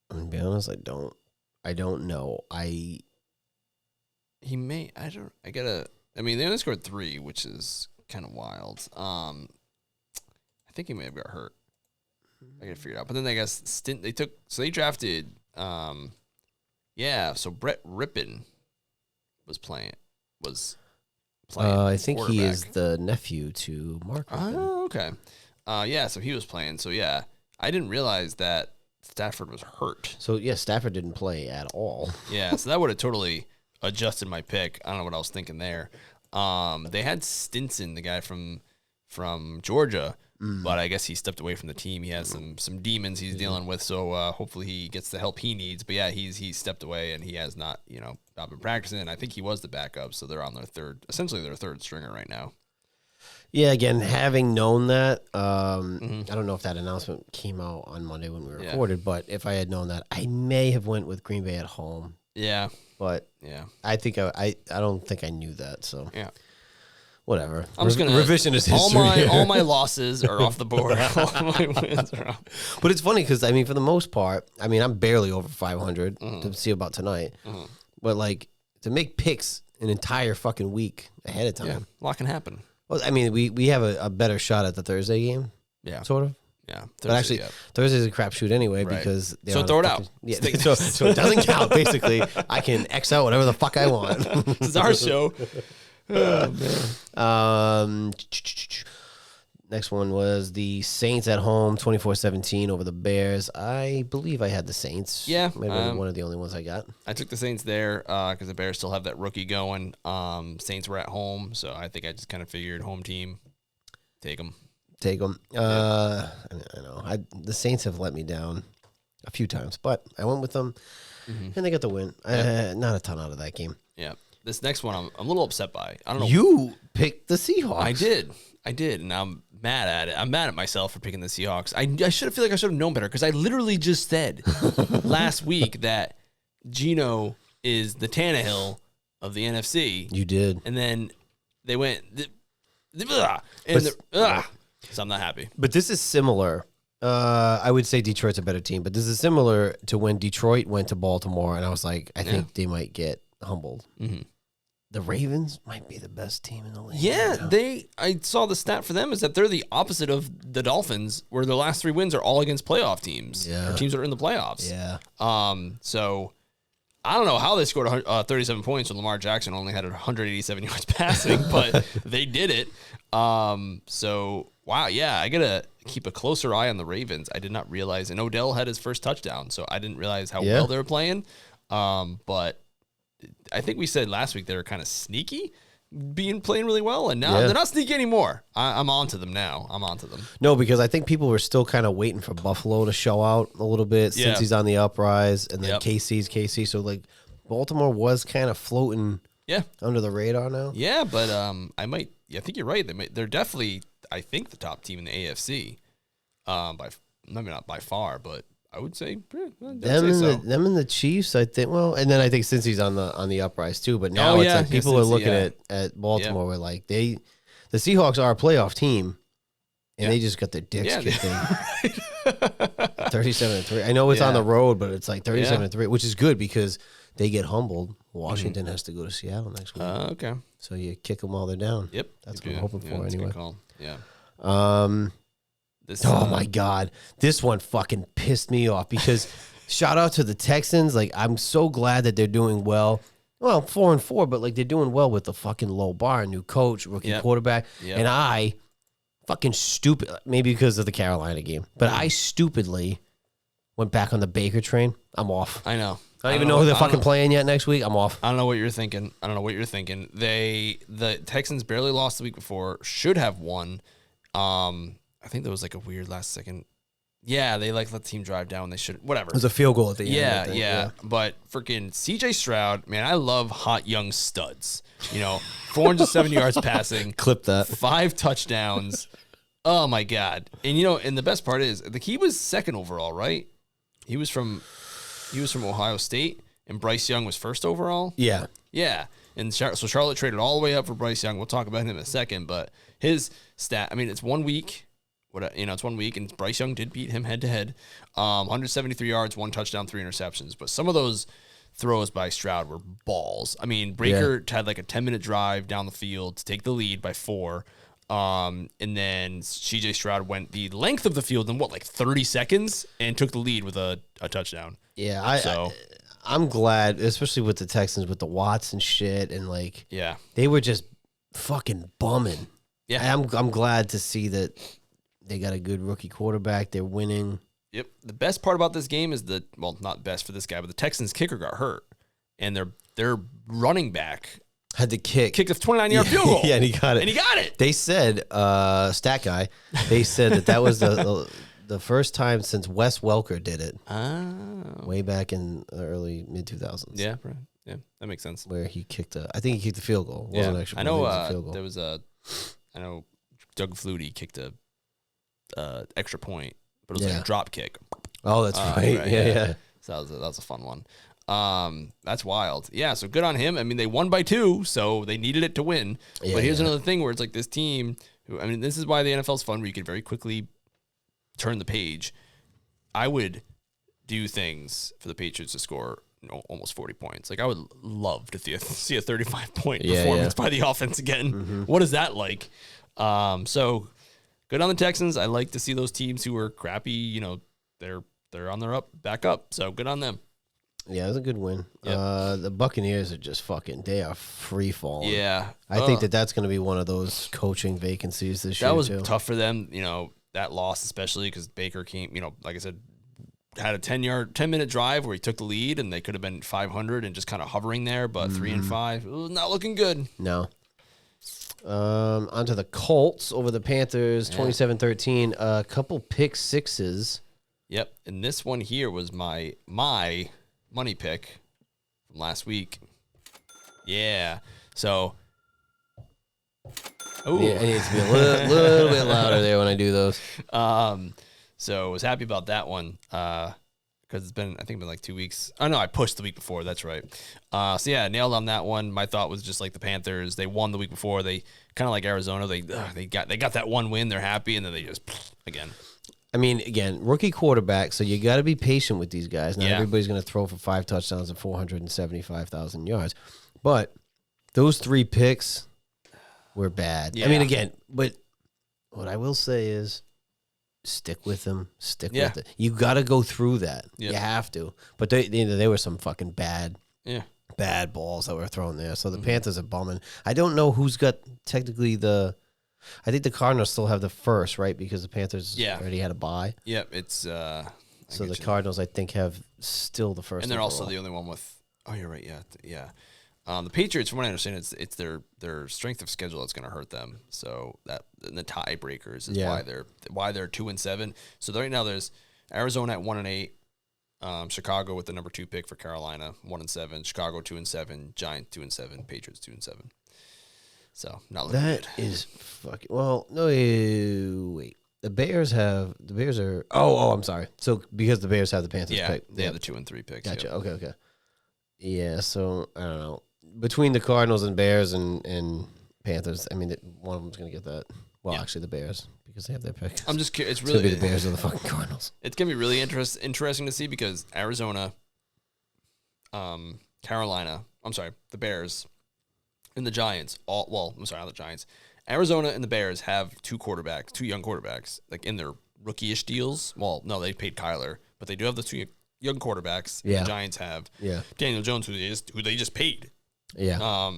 I'm gonna be honest, I don't know. He may. I mean, they only scored 3, which is kind of wild. I think he may have got hurt. I gotta figure it out. But then I guess they drafted so Brett Rippon was playing. I think he is the nephew to Mark Rippon. Oh, okay. So he was playing. So yeah, I didn't realize that Stafford was hurt. So yeah, Stafford didn't play at all. Yeah, so that would have totally adjusted my pick. I don't know what I was thinking there. They had Stinson, the guy from Georgia. But I guess he stepped away from the team. He has some demons he's dealing with, so hopefully he gets the help he needs. But yeah, he's stepped away and he has not been practicing. I think he was the backup, so they're on their third stringer right now. Yeah, again, having known that, I don't know if that announcement came out on Monday when we recorded, but if I had known that, I may have went with Green Bay at home. Yeah, but I think I don't think I knew that. So yeah. Whatever. I'm just gonna revisionist history. All my losses are off the board. All my wins are off. But it's funny because I mean, for the most part, I mean, I'm barely over 500 to see about tonight. But like to make picks an entire fucking week ahead of time, a lot can happen. Well, I mean, we have a better shot at the Thursday game. Yeah, sort of. Yeah, Thursday, but actually, Thursday's a crapshoot anyway because so throw it out. Yeah, so it doesn't count. Basically, I can X out whatever the fuck I want. This is our show. Oh, man. Next one was the Saints at home, 24-17 over the Bears. I believe I had the Saints. Yeah. Maybe one of the only ones I got. I took the Saints there because the Bears still have that rookie going. Saints were at home, so I think I just kind of figured home team, take them. I know. The Saints have let me down a few times, but I went with them, and they got the win. Not a ton out of that game. Yeah. This next one, I'm a little upset by. I don't know. You picked the Seahawks. I did, and I'm mad at it. I'm mad at myself for picking the Seahawks. I feel like I should have known better because I literally just said last week that Geno is the Tannehill of the NFC. You did, and then they went, so I'm not happy. But this is similar. I would say Detroit's a better team, but this is similar to when Detroit went to Baltimore, and I was like, I think they might get humbled. The Ravens might be the best team in the league. Yeah, I saw the stat for them is that they're the opposite of the Dolphins, where their last 3 wins are all against playoff teams. Yeah. Or teams that are in the playoffs. Yeah. So I don't know how they scored 37 points when Lamar Jackson only had 187 yards passing, but they did it. So wow, yeah, I gotta keep a closer eye on the Ravens. I did not realize, and Odell had his first touchdown, so I didn't realize how well they were playing. But I think we said last week they were kind of sneaky, playing really well, and now they're not sneaky anymore. I'm on to them now. No, because I think people were still kind of waiting for Buffalo to show out a little bit since he's on the uprise, and then KC's KC. So like Baltimore was kind of floating under the radar now. Yeah, but I think you're right. They're definitely, I think, the top team in the AFC. Maybe not by far, but I would say them and the Chiefs. I think. Well, and then I think since he's on the uprise too. But now it's like people are looking at Baltimore. Where like the Seahawks are a playoff team, and they just got their dicks kicked in. 37-3. I know it's on the road, but it's like 37-3, which is good because they get humbled. Washington has to go to Seattle next week. Okay. So you kick them while they're down. Yep. That's what I'm hoping for anyway. Good call. Yeah. Oh my God. This one fucking pissed me off because shout out to the Texans. Like, I'm so glad that they're doing well. Well, 4-4, but like they're doing well with the fucking low bar, new coach, rookie quarterback. Yep. And I fucking stupid, maybe because of the Carolina game, but I stupidly went back on the Baker train. I'm off. I know. I don't even know who they're fucking playing yet next week. I'm off. I don't know what you're thinking. The Texans barely lost the week before. Should have won. I think there was like a weird last second. Yeah, they let the team drive down. They should. Whatever. It was a field goal at the end. Yeah. But freaking CJ Stroud, man, I love hot young studs. 470 yards passing. Clip that. 5 touchdowns. Oh my God. And and the best part is he was second overall, right? He was from Ohio State, and Bryce Young was first overall. Yeah. Yeah. And so Charlotte traded all the way up for Bryce Young. We'll talk about him in a second, but his stat, I mean, it's 1 week. It's 1 week, and Bryce Young did beat him head-to-head. 173 yards, 1 touchdown, 3 interceptions. But some of those throws by Stroud were balls. I mean, Breaker had like a 10-minute drive down the field to take the lead by 4. And then CJ Stroud went the length of the field in 30 seconds and took the lead with a touchdown. Yeah, I'm glad, especially with the Texans with the Watts and shit, and they were just fucking bumming. Yeah, I'm glad to see that they got a good rookie quarterback. They're winning. Yep. The best part about this game is not best for this guy, but the Texans kicker got hurt, and their running back had to kick a 29-yard field goal. Yeah, and he got it. They said, stat guy, they said that was the first time since Wes Welker did it. Oh. Way back in the early mid-2000s. Yeah, right. Yeah, that makes sense. Where he kicked I think he kicked the field goal. It wasn't actually. I know I know Doug Flutie kicked a extra point, but it was like a drop kick. Oh, that's right. Yeah. So that was a fun one. That's wild. Yeah, so good on him. I mean, they won by 2, so they needed it to win. Yeah, but here's another thing where it's like this team, this is why the NFL's fun, where you can very quickly turn the page. I would do things for the Patriots to score almost 40 points. Like, I would love to see a 35-point performance by the offense again. Mm-hmm. What is that like? So good on the Texans. I like to see those teams who are crappy, they're on their back up. So good on them. Yeah, it was a good win. Yep. The Buccaneers are just they are free falling. Yeah. I think that's going to be one of those coaching vacancies this year. That was tough for them, that loss, especially because Baker came, like I said, had a 10-minute drive where he took the lead, and they could have been 500 and just kind of hovering there, but 3-5, it was not looking good. No. Onto the Colts over the Panthers, 27-13. A couple pick sixes. Yep, and this one here was my money pick from last week. Yeah, so. Oh, yeah, it needs to be a little bit louder there when I do those. So I was happy about that one because it's been like 2 weeks. Oh no, I pushed the week before. That's right. So yeah, nailed on that one. My thought was just like the Panthers. They won the week before. They kind of like Arizona. They got that one win. They're happy, and then they just again. I mean, again, rookie quarterback. So you got to be patient with these guys. Not everybody's going to throw for 5 touchdowns and 475,000 yards, but those 3 picks were bad. Yeah. I mean, again, but what I will say is, stick with them. Stick with it. You got to go through that. Yep. You have to. But they were some fucking bad balls that were thrown there. So the Panthers are bumming. I don't know who's got technically the I think the Cardinals still have the first, right? Because the Panthers already had a bye. Yep, it's so the Cardinals, I think, have still the first. And they're also the only one with. Oh, you're right. Yeah. The Patriots, from what I understand, it's their strength of schedule that's going to hurt them. So that and the tiebreakers is why they're 2-7. So right now there's Arizona at 1-8, Chicago with the number 2 pick for Carolina 1-7, Chicago 2-7, Giants 2-7, Patriots 2-7. So not looking good. That is fucking well. No, wait. The Bears are. Oh, I'm sorry. So because the Bears have the Panthers pick, they have the 2 and 3 picks. Gotcha. Yeah. Okay. Yeah. So I don't know. Between the Cardinals and Bears and Panthers, I mean, one of them's going to get that. Well, actually, the Bears, because they have their pick. I'm just curious. It's really the Bears or the fucking Cardinals. It's going to be really interesting to see because Arizona, Carolina, the Bears, and the Giants, not the Giants. Arizona and the Bears have two young quarterbacks, like in their rookie-ish deals. Well, no, they paid Kyler, but they do have the 2 young quarterbacks. Yeah. The Giants have Daniel Jones, who they just paid. Yeah.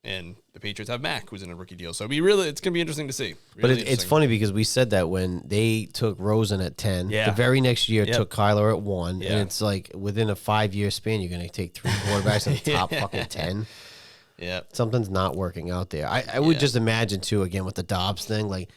And the Patriots have Mac, who's in a rookie deal. So it's gonna be interesting to see. But it's funny because we said that when they took Rosen at 10, the very next year took Kyler at 1, and it's like within a 5-year span, you're gonna take 3 quarterbacks in the top fucking 10. Yeah, something's not working out there. I would just imagine too, again with the Dobbs thing, like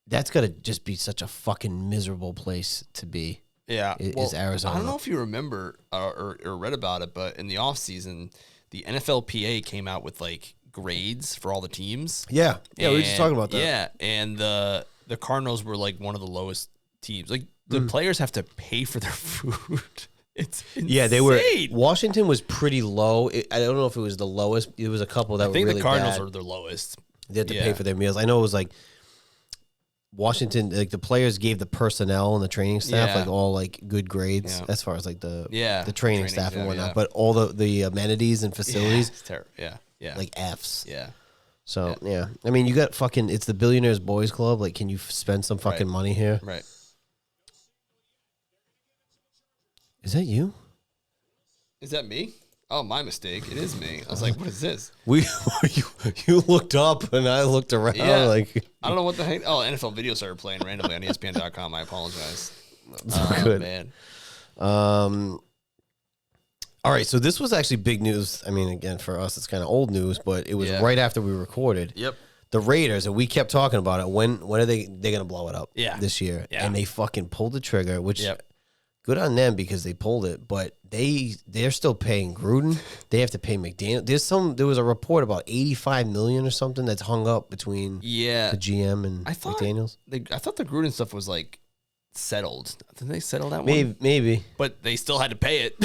that's gotta just be such a fucking miserable place to be. Yeah, is Arizona. I don't know if you remember or read about it, but in the offseason, the NFLPA came out with like grades for all the teams. Yeah, we were just talking about that. Yeah, and the Cardinals were like one of the lowest teams. Like the players have to pay for their food. It's insane. Yeah, they were. Washington was pretty low. I don't know if it was the lowest. It was a couple that were really bad. I think the Cardinals are the lowest. They had to pay for their meals. I know it was like Washington, like the players gave the personnel and the training staff like all like good grades as far as like the training staff and whatnot. But all the amenities and facilities, it's terrible. Yeah, like Fs. Yeah. So I mean, you got fucking. It's the Billionaires Boys Club. Like, can you spend some fucking money here? Right. Is that you? Is that me? Oh, my mistake. It is me. I was like, what is this? You looked up and I looked around. Yeah. Like I don't know what the heck. Oh, NFL video started playing randomly on ESPN.com. I apologize. That's good. Man. All right, so this was actually big news. I mean, again, for us, it's kind of old news, but it was right after we recorded. Yep. The Raiders, and we kept talking about it. When are they're going to blow it up this year? Yeah. And they fucking pulled the trigger, which good on them because they pulled it, but they're still paying Gruden. They have to pay McDaniel. There was a report about $85 million or something that's hung up between the GM and McDaniels. I thought the Gruden stuff was like settled. Didn't they settle that one? Maybe. But they still had to pay it.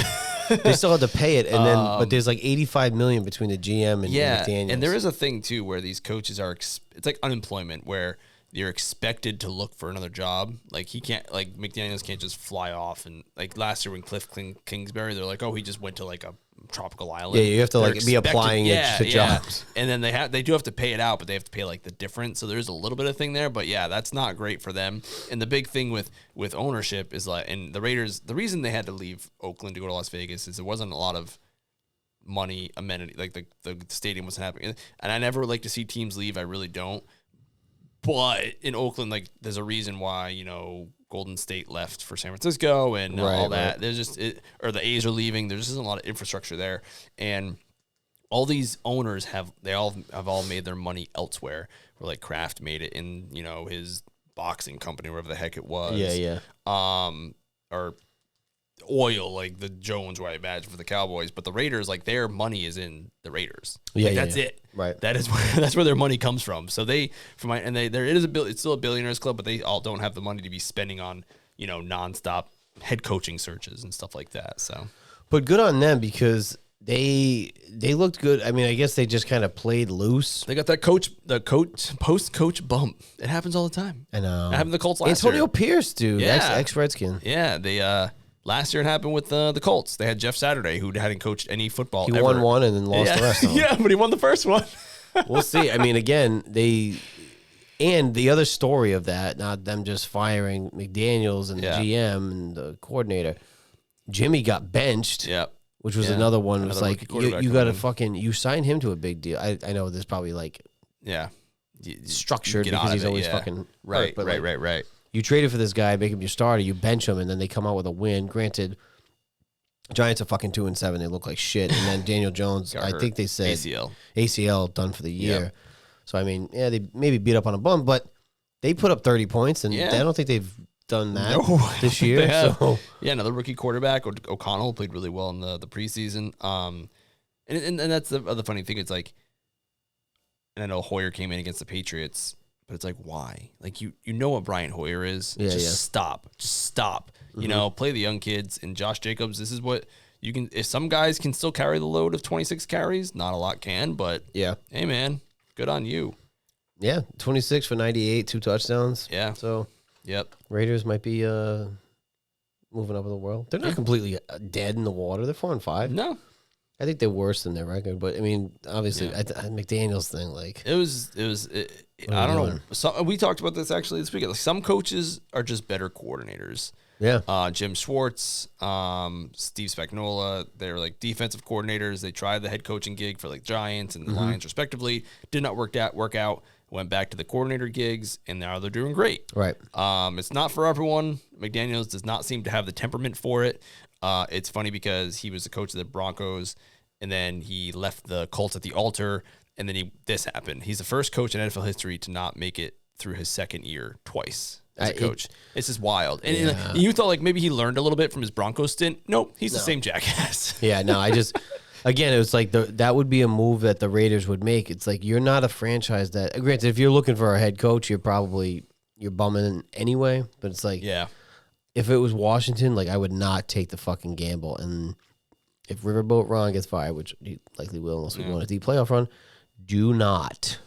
They still had to pay it, and then but there's like $85 million between the GM and McDaniels. And there is a thing too where these coaches are. It's like unemployment where you're expected to look for another job. Like he can't, like McDaniels can't just fly off. And like last year when Cliff Kingsbury, they're like, oh, he just went to like a tropical island. Yeah, you have to like be applying it to jobs. And then they do have to pay it out, but they have to pay like the difference. So there's a little bit of thing there, but yeah, that's not great for them. And the big thing with ownership is like, and the Raiders, the reason they had to leave Oakland to go to Las Vegas is there wasn't a lot of money amenity, like the stadium wasn't happening. And I never like to see teams leave. I really don't. But in Oakland, like, there's a reason why, Golden State left for San Francisco and all that. There's just, or the A's are leaving. There just isn't a lot of infrastructure there. And all these owners have all made their money elsewhere. Where like Kraft made it in, his boxing company, wherever the heck it was. Yeah. Or oil, like the Jones, where I imagine for the Cowboys, but the Raiders, like their money is in the Raiders. That's it. Right. That's where their money comes from. So it's still a billionaires club, but they all don't have the money to be spending on nonstop head coaching searches and stuff like that. So, but good on them because they looked good. I mean, I guess they just kind of played loose. They got that post coach bump. It happens all the time. I know. It happened to the Colts last year. Antonio Pierce, dude. Ex-Redskin. Yeah, they last year it happened with the Colts. They had Jeff Saturday, who hadn't coached any football ever. He won one and then lost the rest of them. Yeah, but he won the first one. We'll see. I mean, again, and the other story of that, not them just firing McDaniels and the GM and the coordinator, Jimmy got benched. Yep. Which was another one. It was like, you got to you sign him to a big deal. I know there's probably like... Yeah. structured because he's always fucking right. hurt. But Right. You traded for this guy, make him your starter, you bench him, and then they come out with a win. Granted, Giants are fucking 2-7. They look like shit. And then Daniel Jones, I think they said ACL done for the year. Yep. So, I mean, yeah, they maybe beat up on a bum, but they put up 30 points, and I don't think they've done that this year. So. Yeah, another rookie quarterback, O'Connell, played really well in the preseason. And that's the funny thing. It's like, and I know Hoyer came in against the Patriots, but it's like, why? Like, you know what Brian Hoyer is. Just stop. Mm-hmm. You know, play the young kids. And Josh Jacobs, this is what you can. If some guys can still carry the load of 26 carries, not a lot can, but hey, man, good on you. Yeah, 26 for 98, 2 touchdowns. Yeah. So, Raiders might be moving up in the world. They're not completely dead in the water. They're 4-5. No. I think they're worse than their record, but I mean, obviously, McDaniel's thing, like it was. I don't know. So we talked about this actually this weekend. Like, some coaches are just better coordinators. Yeah. Jim Schwartz, Steve Spagnuolo, they were like defensive coordinators. They tried the head coaching gig for like Giants and the Lions respectively. Did not work out. Went back to the coordinator gigs, and now they're doing great. Right. It's not for everyone. McDaniels does not seem to have the temperament for it. It's funny because he was the coach of the Broncos, and then he left the Colts at the altar, and then this happened. He's the first coach in NFL history to not make it through his second year twice as a coach. It's just wild. And you thought like maybe he learned a little bit from his Broncos stint. Nope, he's the same jackass. Again, it was like that would be a move that the Raiders would make. It's like, you're not a franchise that, granted, if you're looking for a head coach, you're bumming anyway. But it's like, if it was Washington, like, I would not take the fucking gamble. And if Riverboat Ron gets fired, which he likely will unless we go on a deep playoff run, do not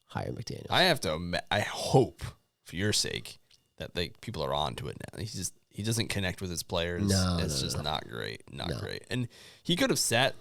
hire McDaniel. I hope, for your sake, that people are on to it now. He doesn't connect with his players. It's just not great. Not great. And he could have sat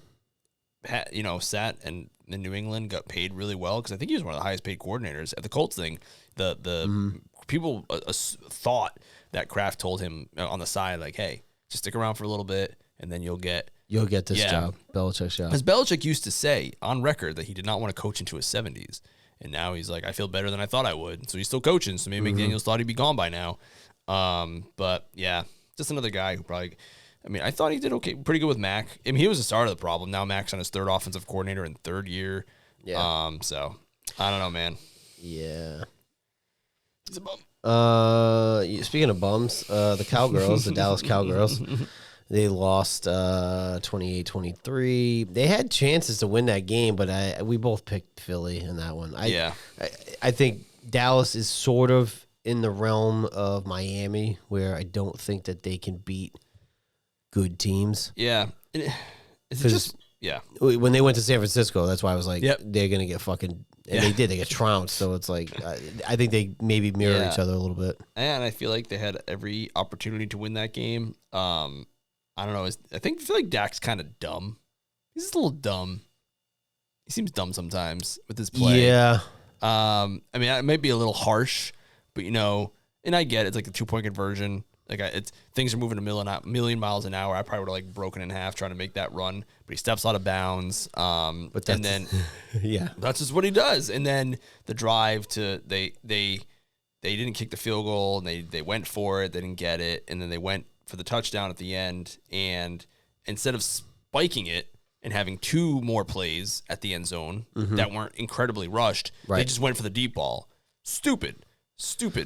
in New England, got paid really well, because I think he was one of the highest paid coordinators at the Colts thing. The people thought that Kraft told him on the side, like, hey, just stick around for a little bit, and then you'll get this job, Belichick's job. Because Belichick used to say on record that he did not want to coach into his 70s. And now he's like, I feel better than I thought I would. So he's still coaching. So maybe McDaniels thought he'd be gone by now. But yeah, just another guy who probably, I mean, I thought he did pretty good with Mac. I mean, he was the start of the problem. Now Mac's on his third offensive coordinator in third year. Yeah. So I don't know, man. Yeah. He's a bum. Speaking of bums, the Cowgirls, the Dallas Cowgirls, they lost 28-23. They had chances to win that game, but we both picked Philly in that one. I think Dallas is sort of in the realm of Miami, where I don't think that they can beat good teams. Yeah. Is it just when they went to San Francisco, that's why I was like, they're going to get fucking... And they did. They got trounced. So it's like, I think they maybe mirror each other a little bit. And I feel like they had every opportunity to win that game. I don't know. I feel like Dak's kind of dumb. He's just a little dumb. He seems dumb sometimes with his play. Yeah. I mean, it might be a little harsh, but, and I get it. It's like a 2-point conversion. Like, things are moving a million miles an hour. I probably would have like broken in half trying to make that run, but he steps out of bounds. But then that's just what he does. And then the drive they didn't kick the field goal, and they went for it. They didn't get it, and then they went for the touchdown at the end. And instead of spiking it and having 2 more plays at the end zone that weren't incredibly rushed, they just went for the deep ball. Stupid.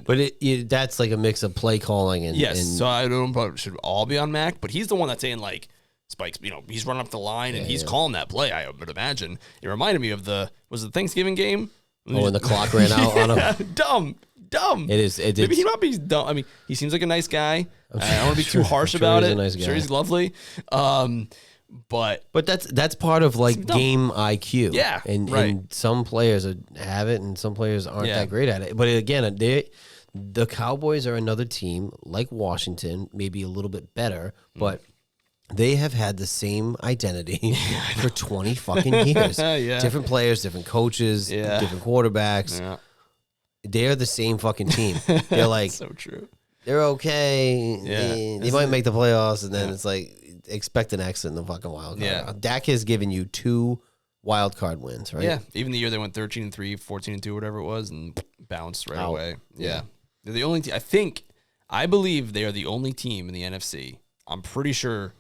But that's like a mix of play calling and... Yes, so I don't know if it should all be on Mac, but he's the one that's saying, like, spikes, he's running up the line and he's calling that play, I would imagine. It reminded me of was it the Thanksgiving game? When the clock ran out on him? Dumb. It is. Maybe he might be dumb. I mean, he seems like a nice guy. I don't want to be too harsh about it. I'm sure he's lovely. But that's part of like game IQ. Yeah, and some players have it, and some players aren't that great at it. But again, the Cowboys are another team like Washington, maybe a little bit better, but they have had the same identity for 20 fucking years. Different players, different coaches, different quarterbacks. Yeah. They're the same fucking team. They're like so true. They're okay. Yeah. They might make the playoffs, and then it's like expect an exit in the fucking wild card. Yeah. Dak has given you 2 wild card wins, right? Yeah, even the year they went 13-3, 14-2, whatever it was, and bounced right away. Yeah. They're the only I believe they are the only team in the NFC. I'm pretty sure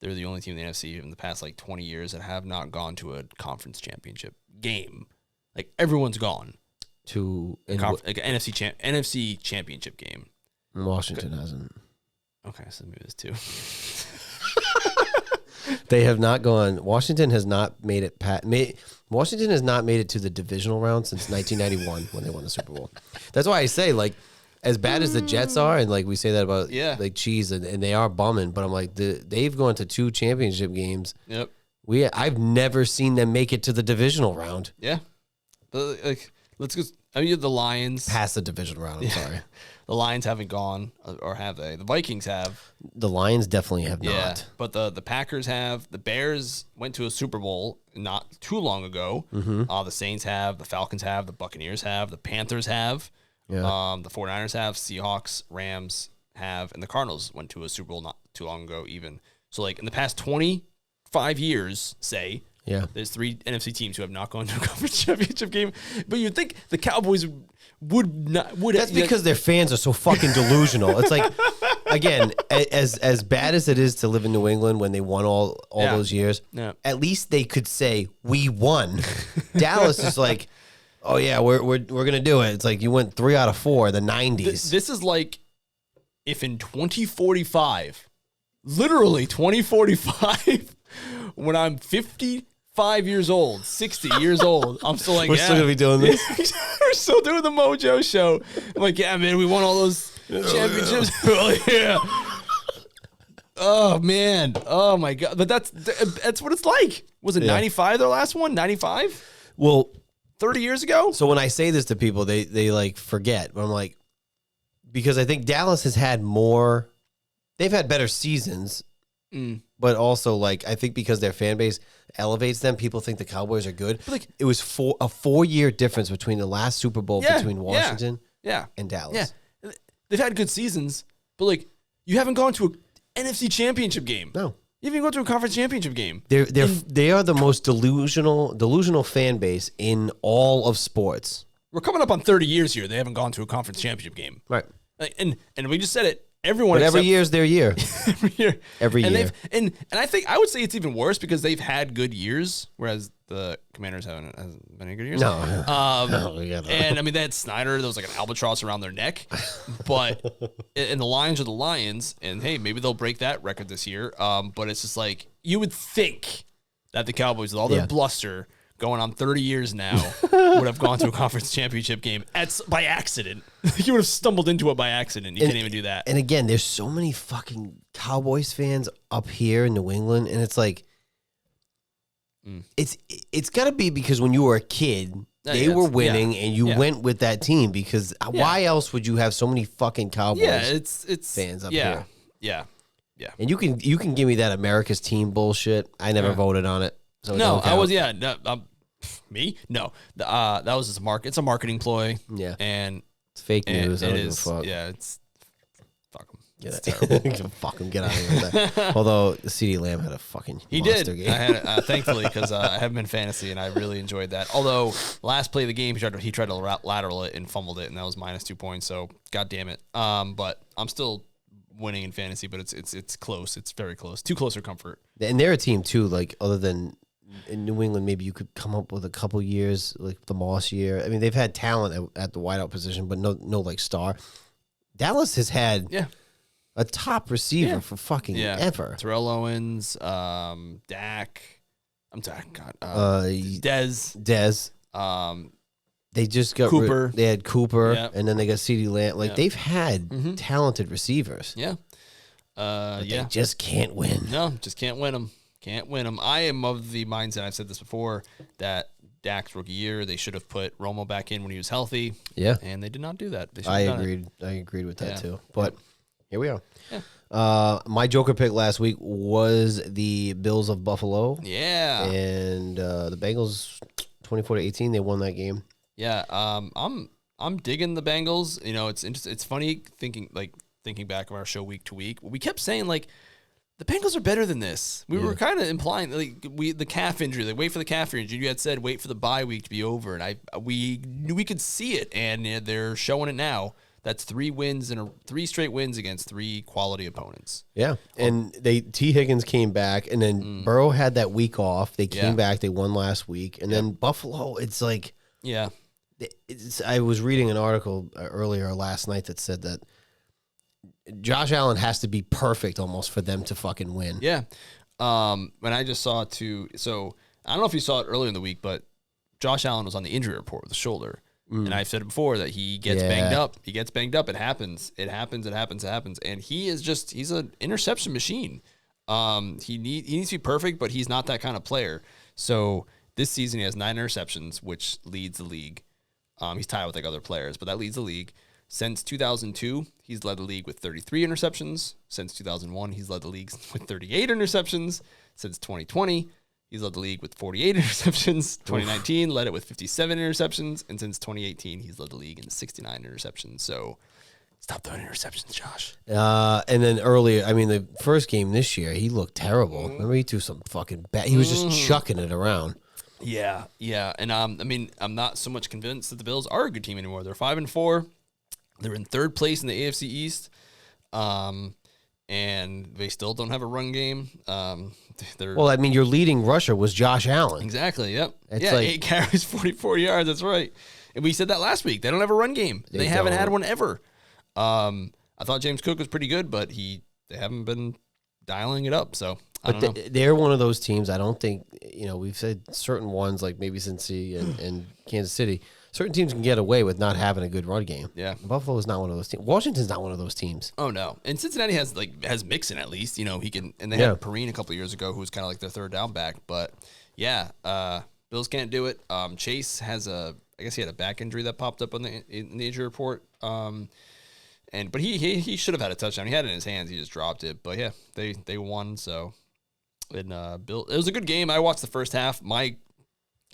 they're the only team in the NFC in the past 20 years that have not gone to a conference championship game. Like everyone's gone to an NFC championship game. Washington hasn't. Okay, so maybe there's two. They have not gone. Washington has not made it. Washington has not made it to the divisional round since 1991 when they won the Super Bowl. That's why I say, as bad as the Jets are, and we say that about Cheese, and they are bumming, but I'm like, they've gone to 2 championship games. Yep. I've never seen them make it to the divisional round. Yeah. Let's go. I mean, the Lions past the divisional round. I'm sorry. The Lions haven't gone, or have they? The Vikings have. The Lions definitely have not. But the Packers have. The Bears went to a Super Bowl not too long ago. Mm-hmm. The Saints have. The Falcons have. The Buccaneers have. The Panthers have. Yeah. The 49ers have. Seahawks, Rams have. And the Cardinals went to a Super Bowl not too long ago even. So, in the past 25 years, say, there's 3 NFC teams who have not gone to a conference championship game. But you'd think the Cowboys would not. That's because their fans are so fucking delusional. It's again, as bad as it is to live in New England when they won all those years, at least they could say, we won. Dallas is oh yeah, we're gonna do it. It's you went 3 out of 4 the 90s. This is if in 2045, literally 2045, when I'm 55 years old, 60 years old, I'm still we're still gonna be doing this. We're still doing the MOJO show. I'm yeah, man, we won all those championships. Oh yeah. Oh man. Oh my god. But that's what it's like. Was it 95 their last one? 95? Well, 30 years ago? So when I say this to people, they forget. But I'm because I think Dallas has had more, they've had better seasons, but also I think because their fan base elevates them, people think the Cowboys are good. But it was a 4-year difference between the last Super Bowl between Washington and Dallas. Yeah. They've had good seasons, but you haven't gone to an NFC championship game. No. You haven't gone to a conference championship game. They are the most delusional fan base in all of sports. We're coming up on 30 years here. They haven't gone to a conference championship game. Right. And we just said it. Everyone, but every year is their year. Every year. And I would say it's even worse because they've had good years, whereas the Commanders hasn't been any good years. No. And I mean, they had Snyder. There was an albatross around their neck. But and the Lions are the Lions, and hey, maybe they'll break that record this year. But it's just you would think that the Cowboys, with all their bluster, going on 30 years now, would have gone to a conference championship game by accident. You would have stumbled into it by accident. You can't even do that. And again, there's so many fucking Cowboys fans up here in New England, and it's it's got to be because when you were a kid, they were winning, and you went with that team because why else would you have so many fucking Cowboys fans up here? Yeah. And you can give me that America's team bullshit. I never voted on it. So no, I was me? No. That was just it's a marketing ploy. Yeah. And it's fake news. I don't give a fuck. Yeah, it's fuck them. It's terrible. Fuck them. Get out of here with that. Although CeeDee Lamb had a fucking monster game. I had thankfully because I haven't been fantasy and I really enjoyed that. Although last play of the game he tried to lateral it and fumbled it and that was -2 points. So god damn it. But I'm still winning in fantasy, but it's close. It's very close. Too close for comfort. And they're a team too. Other than in New England, maybe you could come up with a couple years, the Moss year. I mean, they've had talent at the wideout position, but no star. Dallas has had a top receiver for fucking ever. Terrell Owens, Dak. I'm sorry, God. Dez. They just got Cooper. They had Cooper, and then they got CeeDee Lamb. They've had talented receivers. Yeah. They just can't win. No, just can't win them. Can't win them. I am of the mindset, I've said this before, that Dak's rookie year, they should have put Romo back in when he was healthy. Yeah. And they did not do that. I agreed with that too. But here we are. Yeah. My Joker pick last week was the Bills of Buffalo. Yeah. And the Bengals 24-18, they won that game. Yeah. I'm digging the Bengals. It's interesting. It's funny thinking back of our show week to week. We kept saying the Bengals are better than this. We were kind of implying the calf injury. They wait for the calf injury. You had said wait for the bye week to be over, and we knew we could see it, and they're showing it now. That's 3 straight wins against 3 quality opponents. Yeah, and T. Higgins came back, and then Burrow had that week off. They came back. They won last week, and then Buffalo. It's like I was reading an article earlier last night that said that Josh Allen has to be perfect almost for them to fucking win. Yeah. And I just saw too. So I don't know if you saw it earlier in the week, but Josh Allen was on the injury report with the shoulder. And I've said it before that he gets banged up. He gets banged up. It happens. And he's an interception machine. He needs to be perfect, but he's not that kind of player. So this season he has 9 interceptions, which leads the league. He's tied with other players, but that leads the league. Since 2002, he's led the league with 33 interceptions. Since 2001, he's led the league with 38 interceptions. Since 2020, he's led the league with 48 interceptions. 2019 led it with 57 interceptions. And since 2018, he's led the league in 69 interceptions. So stop throwing interceptions, Josh. And then earlier, the first game this year, he looked terrible. Remember, he threw some fucking bad. He was just chucking it around. Yeah. And I'm not so much convinced that the Bills are a good team anymore. They're 5-4. They're in 3rd place in the AFC East, and they still don't have a run game. Your leading rusher was Josh Allen. Exactly, yep. It's 8 carries, 44 yards, that's right. And we said that last week. They don't have a run game. They haven't had one ever. I thought James Cook was pretty good, but they haven't been dialing it up, so I don't know. They're one of those teams, I don't think, we've said certain ones like maybe Cincy and Kansas City, certain teams can get away with not having a good run game. Yeah. Buffalo is not one of those teams. Washington's not one of those teams. Oh, no. And Cincinnati has Mixon at least. He can, and they had Perrine a couple of years ago who was kind of like their 3rd down back. But, Bills can't do it. Chase has I guess he had a back injury that popped up in the injury report. But he should have had a touchdown. He had it in his hands. He just dropped it. But, yeah, they won. So, it was a good game. I watched the first half. My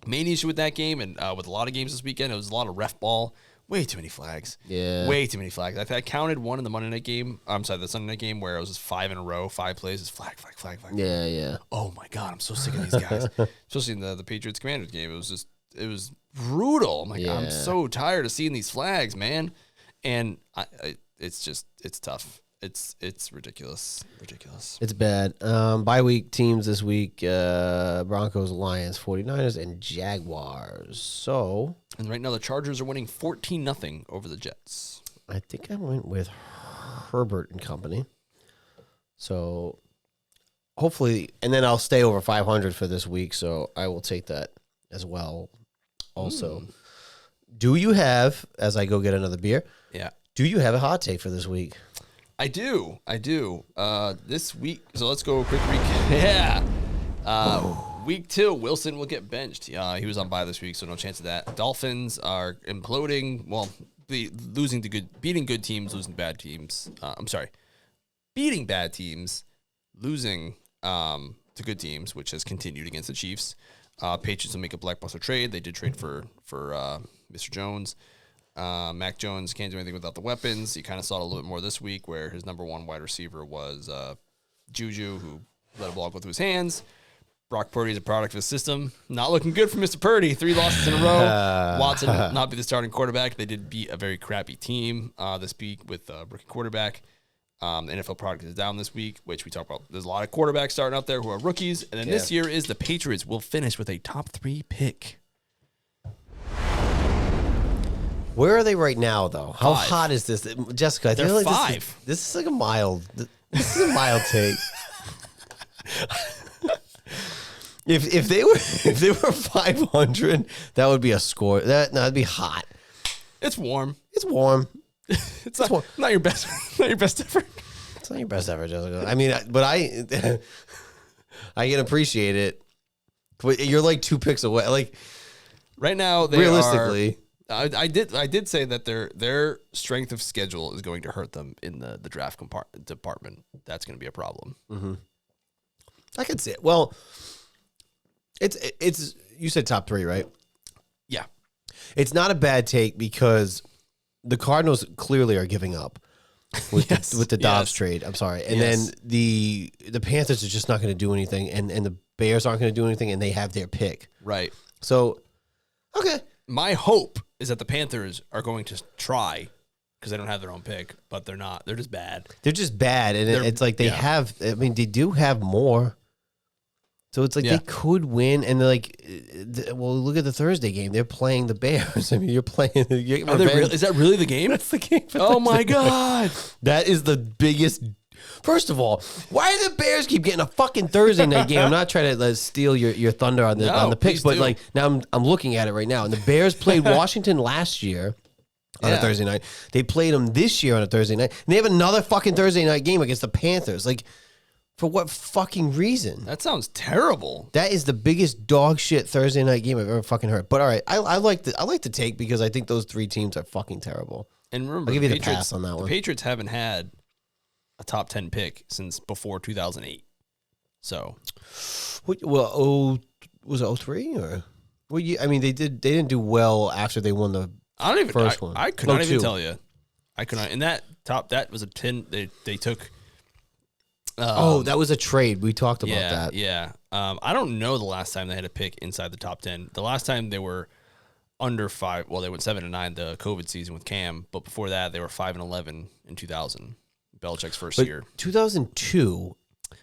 main issue with that game and with a lot of games this weekend, it was a lot of ref ball. Way too many flags. Yeah. Way too many flags. I counted one in the Monday night game. I'm sorry, the Sunday night game where it was just 5 in a row, 5 plays. It's flag. Yeah. Oh, my God. I'm so sick of these guys. Especially in the Patriots-Commanders game. It was brutal. God, I'm so tired of seeing these flags, man. And it's tough. It's ridiculous. It's bad. Bye week teams this week, Broncos, Lions, 49ers, and Jaguars. And right now the Chargers are winning 14-0 over the Jets. I think I went with Herbert and company. So hopefully, and then I'll stay over 500 for this week, so I will take that as well. Also, do you have, as I go get another beer, do you have a hot take for this week? I do. This week, so let's go a quick recap. Week 2, Wilson will get benched. He was on bye this week, so no chance of that. Dolphins are imploding. Well, beating good teams, losing bad teams. Beating bad teams, losing to good teams, which has continued against the Chiefs. Patriots will make a blockbuster trade. They did trade for Mr. Jones. Mac Jones can't do anything without the weapons. You kind of saw it a little bit more this week where his number 1 wide receiver was Juju, who let a ball go through his hands. Brock Purdy is a product of his system. Not looking good for Mr. Purdy. 3 losses in a row. Watson will not be the starting quarterback. They did beat a very crappy team this week with a rookie quarterback. The NFL product is down this week, which we talked about. There's a lot of quarterbacks starting out there who are rookies. And then this year is the Patriots will finish with a top 3 pick. Where are they right now, though? How 5. hot is this, Jessica? I feel like 5. This is like a mild. This is a mild take. If they were 500, that would be a score. That'd be hot. It's warm. It's warm. It's not your best. Not your best effort. It's not your best effort, Jessica. But I can appreciate it. But you're like 2 picks away. Like right now, realistically. I did say that their strength of schedule is going to hurt them in the draft department. That's going to be a problem. Mm-hmm. I could see it. Well, it's you said top 3, right? Yeah. It's not a bad take because the Cardinals clearly are giving up. with the Dobbs trade. I'm sorry. And then the Panthers are just not going to do anything, and the Bears aren't going to do anything, and they have their pick. Right. So, okay. My hope is that the Panthers are going to try because they don't have their own pick, but they're not. They're just bad. They're just bad, and it's like they have. I mean, they do have more. So it's like they could win, and they're like, well, look at the Thursday game. They're playing the Bears. I mean, you're playing. Is that really the game? That's the game. Oh my God, that is the biggest. First of all, why do the Bears keep getting a fucking Thursday night game? I'm not trying to steal your thunder on the picks, but like now I'm looking at it right now, and the Bears played Washington last year on a Thursday night. They played them this year on a Thursday night, and they have another fucking Thursday night game against the Panthers. Like. For what fucking reason? That sounds terrible. That is the biggest dog shit Thursday night game I've ever fucking heard. But all right, I like the take because I think those three teams are fucking terrible. And remember, I'll give you the pass on that one. The Patriots haven't had a top 10 pick since before 2008. So, well, was it 03 or? Well, I mean, they didn't do well after they won the first one. I could not even tell you. I could not. And that was a 10. They took. That was a trade. We talked about that. Yeah. I don't know the last time they had a pick inside the top 10. The last time they were under 5. Well, they went 7-9 the COVID season with Cam, but before that they were 5-11 in 2000. Belichick's first year. 2002.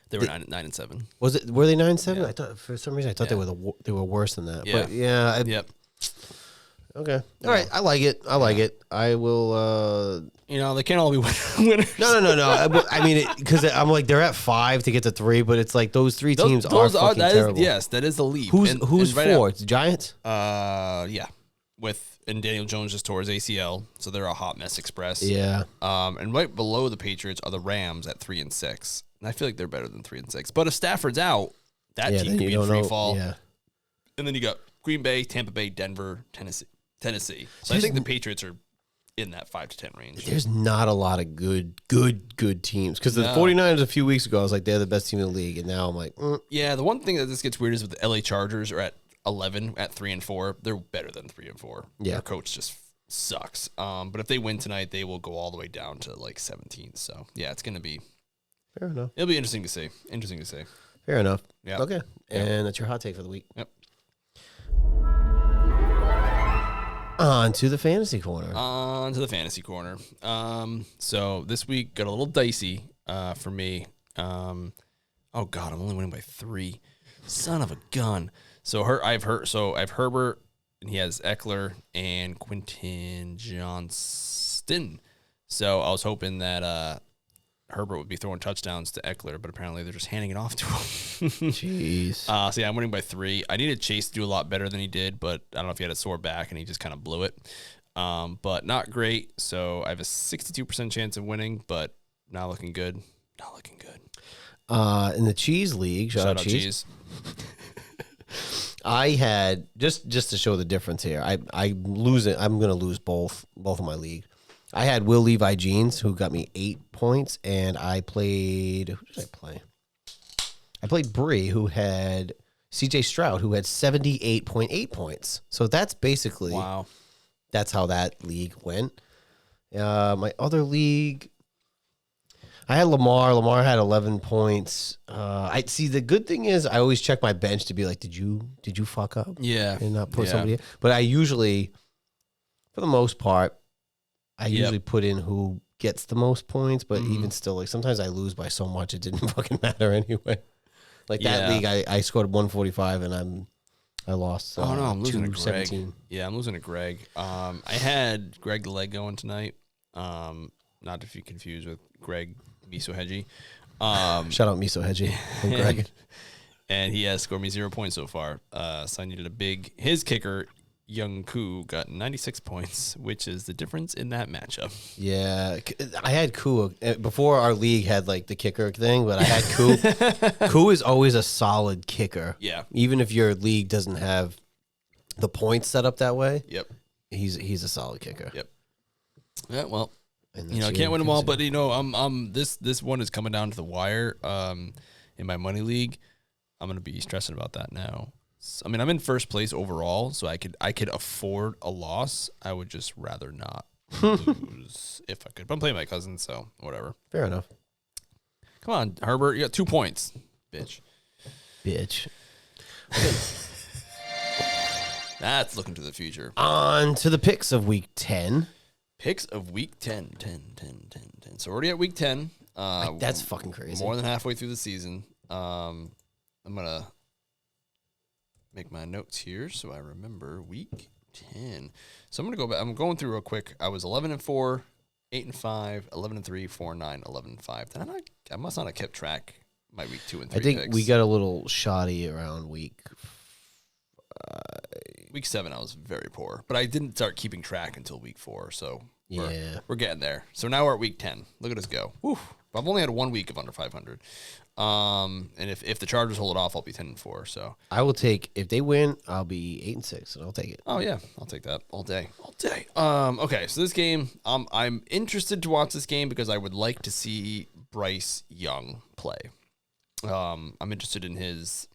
They were 9-7. Was it? Were they 9-7? Yeah. I thought for some reason they were worse than that. Yeah. But yeah. Yep. Okay. All right. I like it. I will. They can't all be winners. No. I mean, because I'm like they're at 5 to get to 3, but it's like those three teams are fucking terrible. That is the leap. Who's right 4? It's the Giants. Yeah. And Daniel Jones just tore his ACL, so they're a hot mess express. Yeah. And right below the Patriots are the Rams at 3-6, and I feel like they're better than 3-6. But if Stafford's out, that team could be in free fall. Yeah. And then you got Green Bay, Tampa Bay, Denver, Tennessee. So I think the Patriots are in that 5 to 10 range. There's not a lot of good teams. Because the 49ers a few weeks ago, I was like, they're the best team in the league. And now I'm like, Yeah, the one thing that this gets weird is with the LA Chargers are at 11 at 3-4. They're better than 3-4. Yeah. Their coach just sucks. But if they win tonight, they will go all the way down to like 17th. So yeah, it's going to be fair enough. It'll be interesting to see. Fair enough. Yeah. Okay. And that's your hot take for the week. Yep. On to the fantasy corner. So this week got a little dicey for me. Oh God, I'm only winning by 3. Son of a gun. So I have Herbert, and he has Eckler and Quentin Johnston. So I was hoping that Herbert would be throwing touchdowns to Eckler, but apparently they're just handing it off to him. Jeez. So yeah, I'm winning by 3. I needed Chase to do a lot better than he did, but I don't know if he had a sore back and he just kind of blew it. But not great. So I have a 62% chance of winning, but not looking good. In the Cheese League, shout out Cheese. I had just to show the difference here. I'm losing. I'm going to lose both of my league. I had Will Levi Jeans, who got me 8 points, and I played. Who did I play? I played Bree, who had CJ Stroud, who had 78.8 points. So that's basically that's how that league went. My other league, I had Lamar. Lamar had 11 points. I see. The good thing is, I always check my bench to be like, did you fuck up? Yeah, and not put somebody in. But I usually, for the most part, I usually put in who gets the most points. But even still, like sometimes I lose by so much it didn't fucking matter anyway. Like that league, I scored 145 and I lost. I'm losing to Greg. Yeah, I'm losing to Greg. I had Greg the leg going tonight. Not to be confused with Greg Misohedji. Shout out Misohedji and Greg. And he has scored me 0 points so far. So I needed his kicker, Young Koo, got 96 points, which is the difference in that matchup. Yeah. I had Koo before our league had like the kicker thing, but I had Koo. Koo is always a solid kicker. Yeah. Even if your league doesn't have the points set up that way. Yep. He's a solid kicker. Yep. Yeah, well, I can't win them all, but I'm this one is coming down to the wire. In my money league, I'm gonna be stressing about that now. I mean, I'm in first place overall, so I could afford a loss. I would just rather not lose if I could. But I'm playing my cousin, so whatever. Fair enough. Come on, Herbert. You got 2 points. Bitch. That's looking to the future. On to the picks of week 10. Picks of week 10. So we're already at week 10. That's fucking crazy. More than halfway through the season. I'm going to make my notes here so I remember week 10. So I'm going to go back. I'm going through real quick. I was 11-4, 8-5, 11-3, 4-9, 11-5. I must not have kept track my week 2 and 3 I think picks. we got a little shoddy around week. Week 7, I was very poor, but I didn't start keeping track until week 4. So we're getting there. So now we're at week 10. Look at us go. Woo. I've only had 1 week of under 500. And if the Chargers hold it off, I'll be 10-4. So I will take, if they win, I'll be 8-6, and I'll take it. Oh yeah, I'll take that all day. Okay, so this game, I'm interested to watch this game because I would like to see Bryce Young play. I'm interested in his,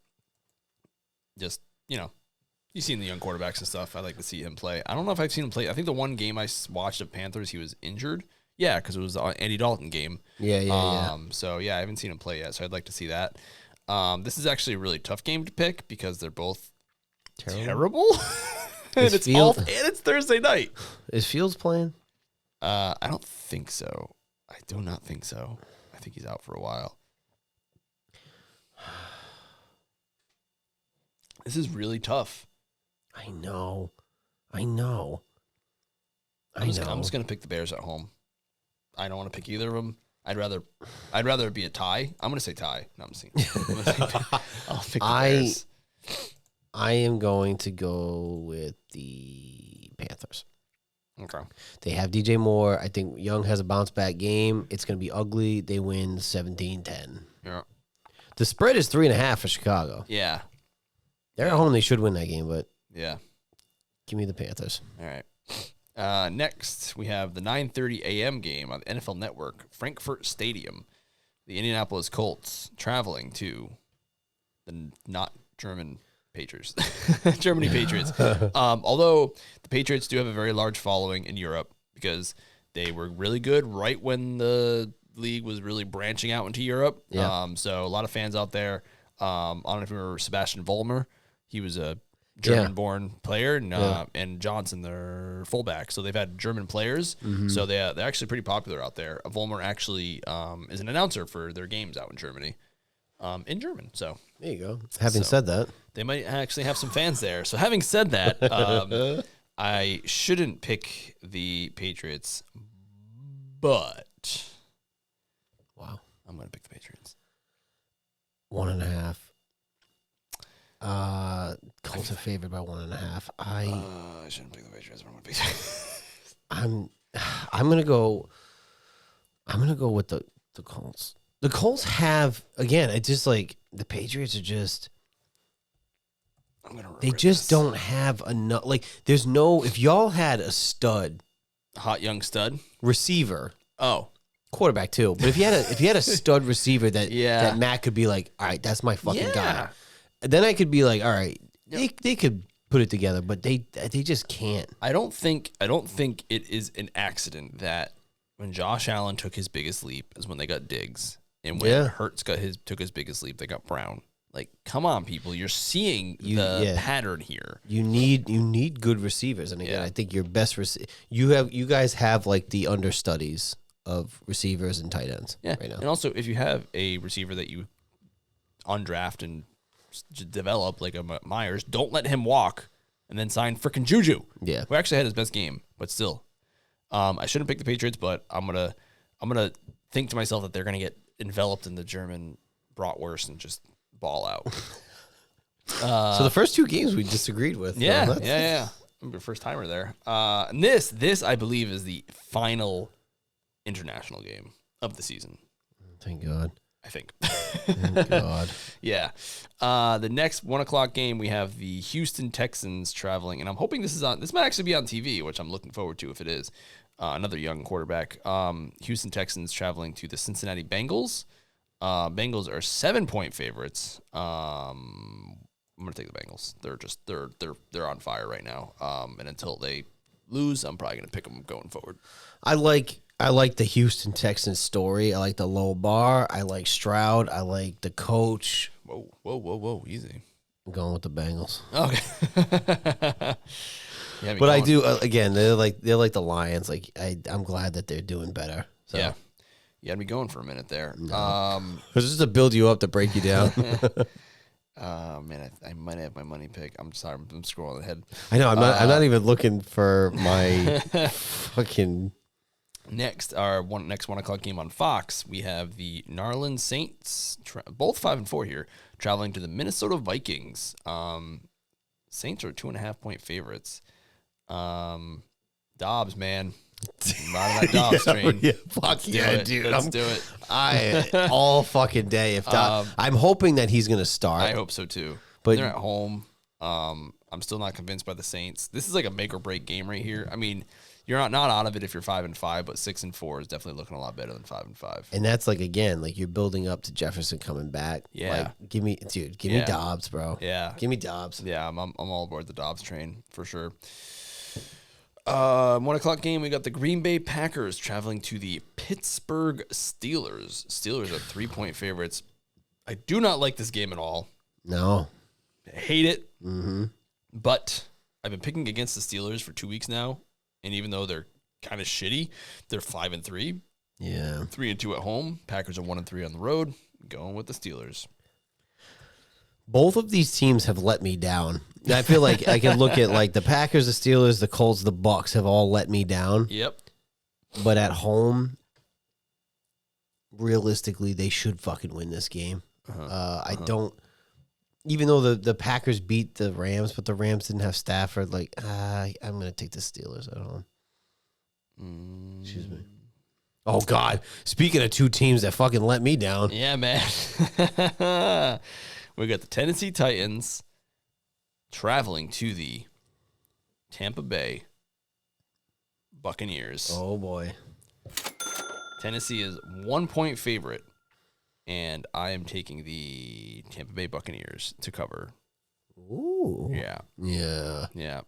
just, you've seen the young quarterbacks and stuff. I'd like to see him play. I don't know if I've seen him play. I think the one game I watched of Panthers, he was injured. Yeah, because it was the Andy Dalton game. Yeah. So, yeah, I haven't seen him play yet, so I'd like to see that. This is actually a really tough game to pick because they're both terrible. And it's Thursday night. Is Fields playing? I don't think so. I do not think so. I think he's out for a while. This is really tough. I know. I'm just going to pick the Bears at home. I don't want to pick either of them. I'd rather it be a tie. I'm going to say tie. No, I'll pick the Bears. I am going to go with the Panthers. Okay. They have DJ Moore. I think Young has a bounce back game. It's going to be ugly. They win 17-10. Yeah. The spread is 3.5 for Chicago. Yeah. They're at home. They should win that game, but yeah. Give me the Panthers. All right. Next, we have the 9:30 a.m. game on the NFL Network, Frankfurt Stadium. The Indianapolis Colts traveling to the not German Patriots. Germany Patriots. Although the Patriots do have a very large following in Europe because they were really good right when the league was really branching out into Europe. Yeah. So a lot of fans out there. I don't know if you remember Sebastian Vollmer. He was a German-born player, and Johnson, their fullback. So they've had German players. Mm-hmm. So they're actually pretty popular out there. Vollmer actually is an announcer for their games out in Germany, in German. So there you go. Having said that, they might actually have some fans there. So having said that, I shouldn't pick the Patriots, but wow, I'm going to pick the Patriots. 1.5. Colts are favored by 1.5. I shouldn't pick the Patriots, but I'm going to pick. I'm gonna go. I'm gonna go with the Colts. The Colts have, again, it's just like the Patriots are just. They just don't have enough. Like, there's no. If y'all had a stud, hot young stud receiver. Oh. Quarterback too, but if you had a stud receiver that Matt could be like, all right, that's my fucking guy. Then I could be like, all right, they could put it together, but they just can't. I don't think it is an accident that when Josh Allen took his biggest leap is when they got Diggs, and when Hurts took his biggest leap, they got Brown. Like, come on, people, you're seeing the pattern here. You need good receivers, and again, I think your best you guys have like the understudies of receivers and tight ends right now. And also, if you have a receiver that you undraft and develop, like a Myers, don't let him walk and then sign frickin' Juju. Yeah. Who actually had his best game, but still. I shouldn't pick the Patriots, but I'm gonna think to myself that they're gonna get enveloped in the German bratwurst and just ball out. So the first 2 games we disagreed with. Yeah. I'm the first timer there. And this I believe is the final international game of the season. Thank God. I think. Thank God. Yeah. The next 1:00 game, we have the Houston Texans traveling, and I'm hoping this might actually be on TV, which I'm looking forward to if it is. Another young quarterback. Houston Texans traveling to the Cincinnati Bengals. Bengals are 7-point favorites. I'm gonna take the Bengals. They're on fire right now. And until they lose, I'm probably going to pick them going forward. I like the Houston Texans story. I like the low bar. I like Stroud. I like the coach. Whoa. Easy. I'm going with the Bengals. Okay. But I do, again, they're like the Lions. Like, I'm glad that they're doing better. So. Yeah. You had me going for a minute there. No. This is to build you up, to break you down. Man, I might have my money pick. I'm sorry, I'm scrolling ahead. I know. I'm not even looking for my fucking. Next 1 o'clock game on Fox. We have the Narland Saints, both 5-4 here, traveling to the Minnesota Vikings. Saints are 2.5-point favorites. Dobbs, man. Not that Dobbs train. Yeah, fuck yeah, dude. Let's do it. All fucking day. If I'm hoping that he's gonna start. I hope so too. But they're at home. I'm still not convinced by the Saints. This is like a make or break game right here. I mean, you're not out of it if you're 5-5, but 6-4 is definitely looking a lot better than 5-5. And that's like, again, like you're building up to Jefferson coming back. Yeah. Like, give me Dobbs, bro. Yeah. Give me Dobbs. Yeah, I'm all aboard the Dobbs train for sure. 1 o'clock game, we got the Green Bay Packers traveling to the Pittsburgh Steelers. Steelers are 3-point favorites. I do not like this game at all. No. I hate it. Mm-hmm. But I've been picking against the Steelers for 2 weeks now. And even though they're kind of shitty, they're 5-3. Yeah. 3-2 at home. Packers are 1-3 on the road. Going with the Steelers. Both of these teams have let me down. I feel like I can look at like the Packers, the Steelers, the Colts, the Bucks have all let me down. Yep. But at home, realistically, they should fucking win this game. I don't. Even though the Packers beat the Rams, but the Rams didn't have Stafford, like, I'm going to take the Steelers at home. Excuse me. Oh, God. Speaking of two teams that fucking let me down. Yeah, man. We got the Tennessee Titans traveling to the Tampa Bay Buccaneers. Oh, boy. Tennessee is 1-point favorite. And I am taking the Tampa Bay Buccaneers to cover. Ooh. Yeah. Yeah. Yeah.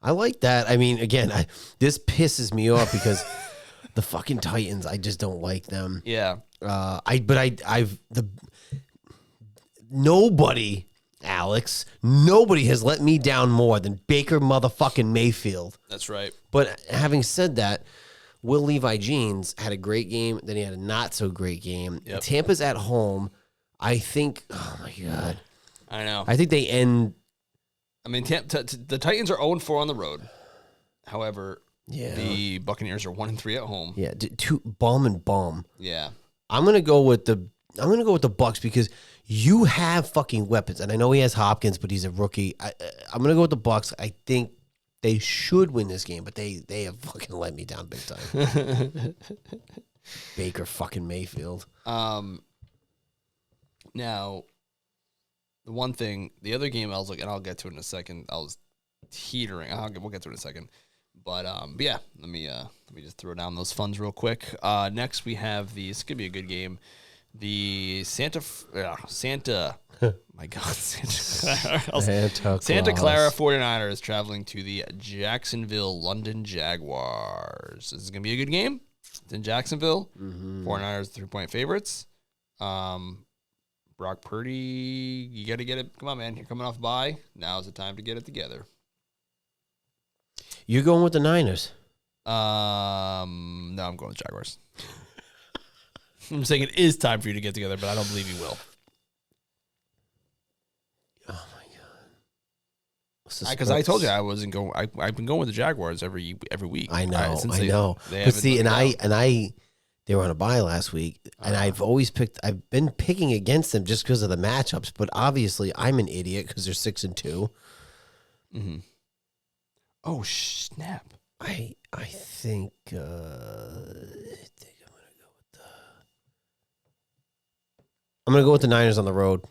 I like that. I mean, again, this pisses me off because the fucking Titans, I just don't like them. Yeah. Nobody, Alex, nobody has let me down more than Baker motherfucking Mayfield. That's right. But having said that, Will Levi Jeans had a great game. Then he had a not so great game. Yep. Tampa's at home. I think, oh my God. I know. I think they end. I mean, the Titans are 0-4 on the road. However, the Buccaneers are 1-3 at home. Yeah, two bum and bum. Yeah. I'm gonna go with the Bucs because you have fucking weapons, and I know he has Hopkins, but he's a rookie. I'm gonna go with the Bucs. I think they should win this game, but they have fucking let me down big time. Baker fucking Mayfield. Now, the other game I was like, and I'll get to it in a second. I was teetering. We'll get to it in a second. But yeah, let me just throw down those funds real quick. Next we have this could be a good game. The Santa my God, Santa Clara 49ers traveling to the Jacksonville London Jaguars. This is going to be a good game. It's in Jacksonville. 49ers 3-point favorites. Brock Purdy, you got to get it. Come on, man. You're coming off bye. Now's the time to get it together. You're going with the Niners. No, I'm going with Jaguars. I'm saying it is time for you to get together, but I don't believe you will. Oh my God! Because I told you I wasn't going. I've been going with the Jaguars every week. I know. But see, they were on a bye last week, and I've been picking against them just because of the matchups. But obviously, I'm an idiot because they're 6-2. Mm-hmm. Oh snap! I think I'm gonna go with the Niners on the road.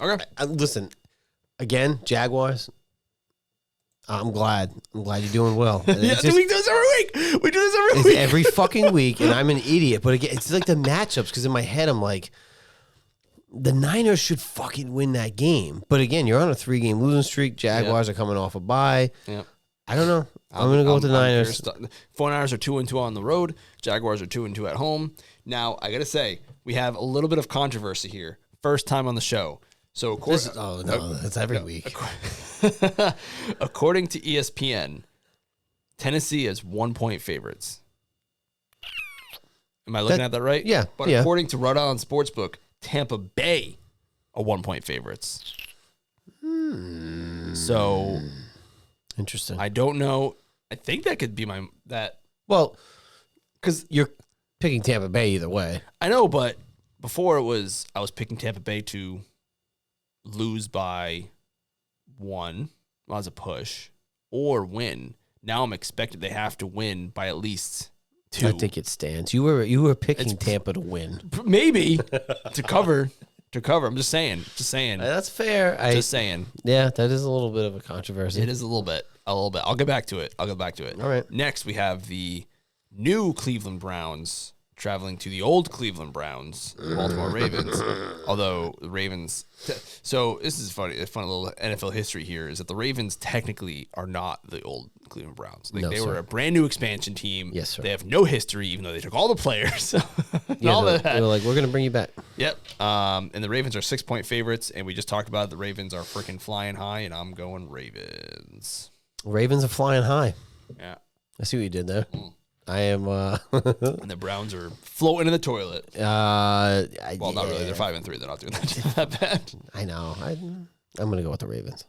Okay. Listen, again, Jaguars. I'm glad you're doing well. We do this every week. We do this every week. Every fucking week, and I'm an idiot. But again, it's like the matchups because in my head I'm like, the Niners should fucking win that game. But again, you're on a 3-game losing streak. Jaguars are coming off a bye. Yep. I don't know. I'm going to go with the Niners. 49ers are 2-2 on the road. Jaguars are 2-2 at home. Now, I got to say, we have a little bit of controversy here. First time on the show. So, it's every week. According to ESPN, Tennessee is 1-point favorites. Am I looking at that right? Yeah. But according to Rhode Island Sportsbook, Tampa Bay are 1-point favorites. So interesting. I don't know. I think that could be well, because you're picking Tampa Bay either way. I know, but before I was picking Tampa Bay to lose by 1 as a push or win. Now I'm expected they have to win by at least 2. I think it stands. You were picking Tampa to win. Maybe to cover. I'm just saying. That's fair. Just saying. Yeah, that is a little bit of a controversy. It is a little bit. I'll get back to it. All right. Next, we have the new Cleveland Browns traveling to the old Cleveland Browns, Baltimore Ravens. Although the Ravens, so this is funny. A fun little NFL history here is that the Ravens technically are not the old Cleveland Browns. They were a brand new expansion team. Yes, sir. They have no history, even though they took all the players. They were like, we're going to bring you back. Yep. And the Ravens are 6-point favorites, and we just talked about it. The Ravens are freaking flying high, and I'm going Ravens. Ravens are flying high. Yeah. I see what you did there. I am. And the Browns are floating in the toilet. Not really. They're 5-3. They're not doing that bad. I know. I'm going to go with the Ravens.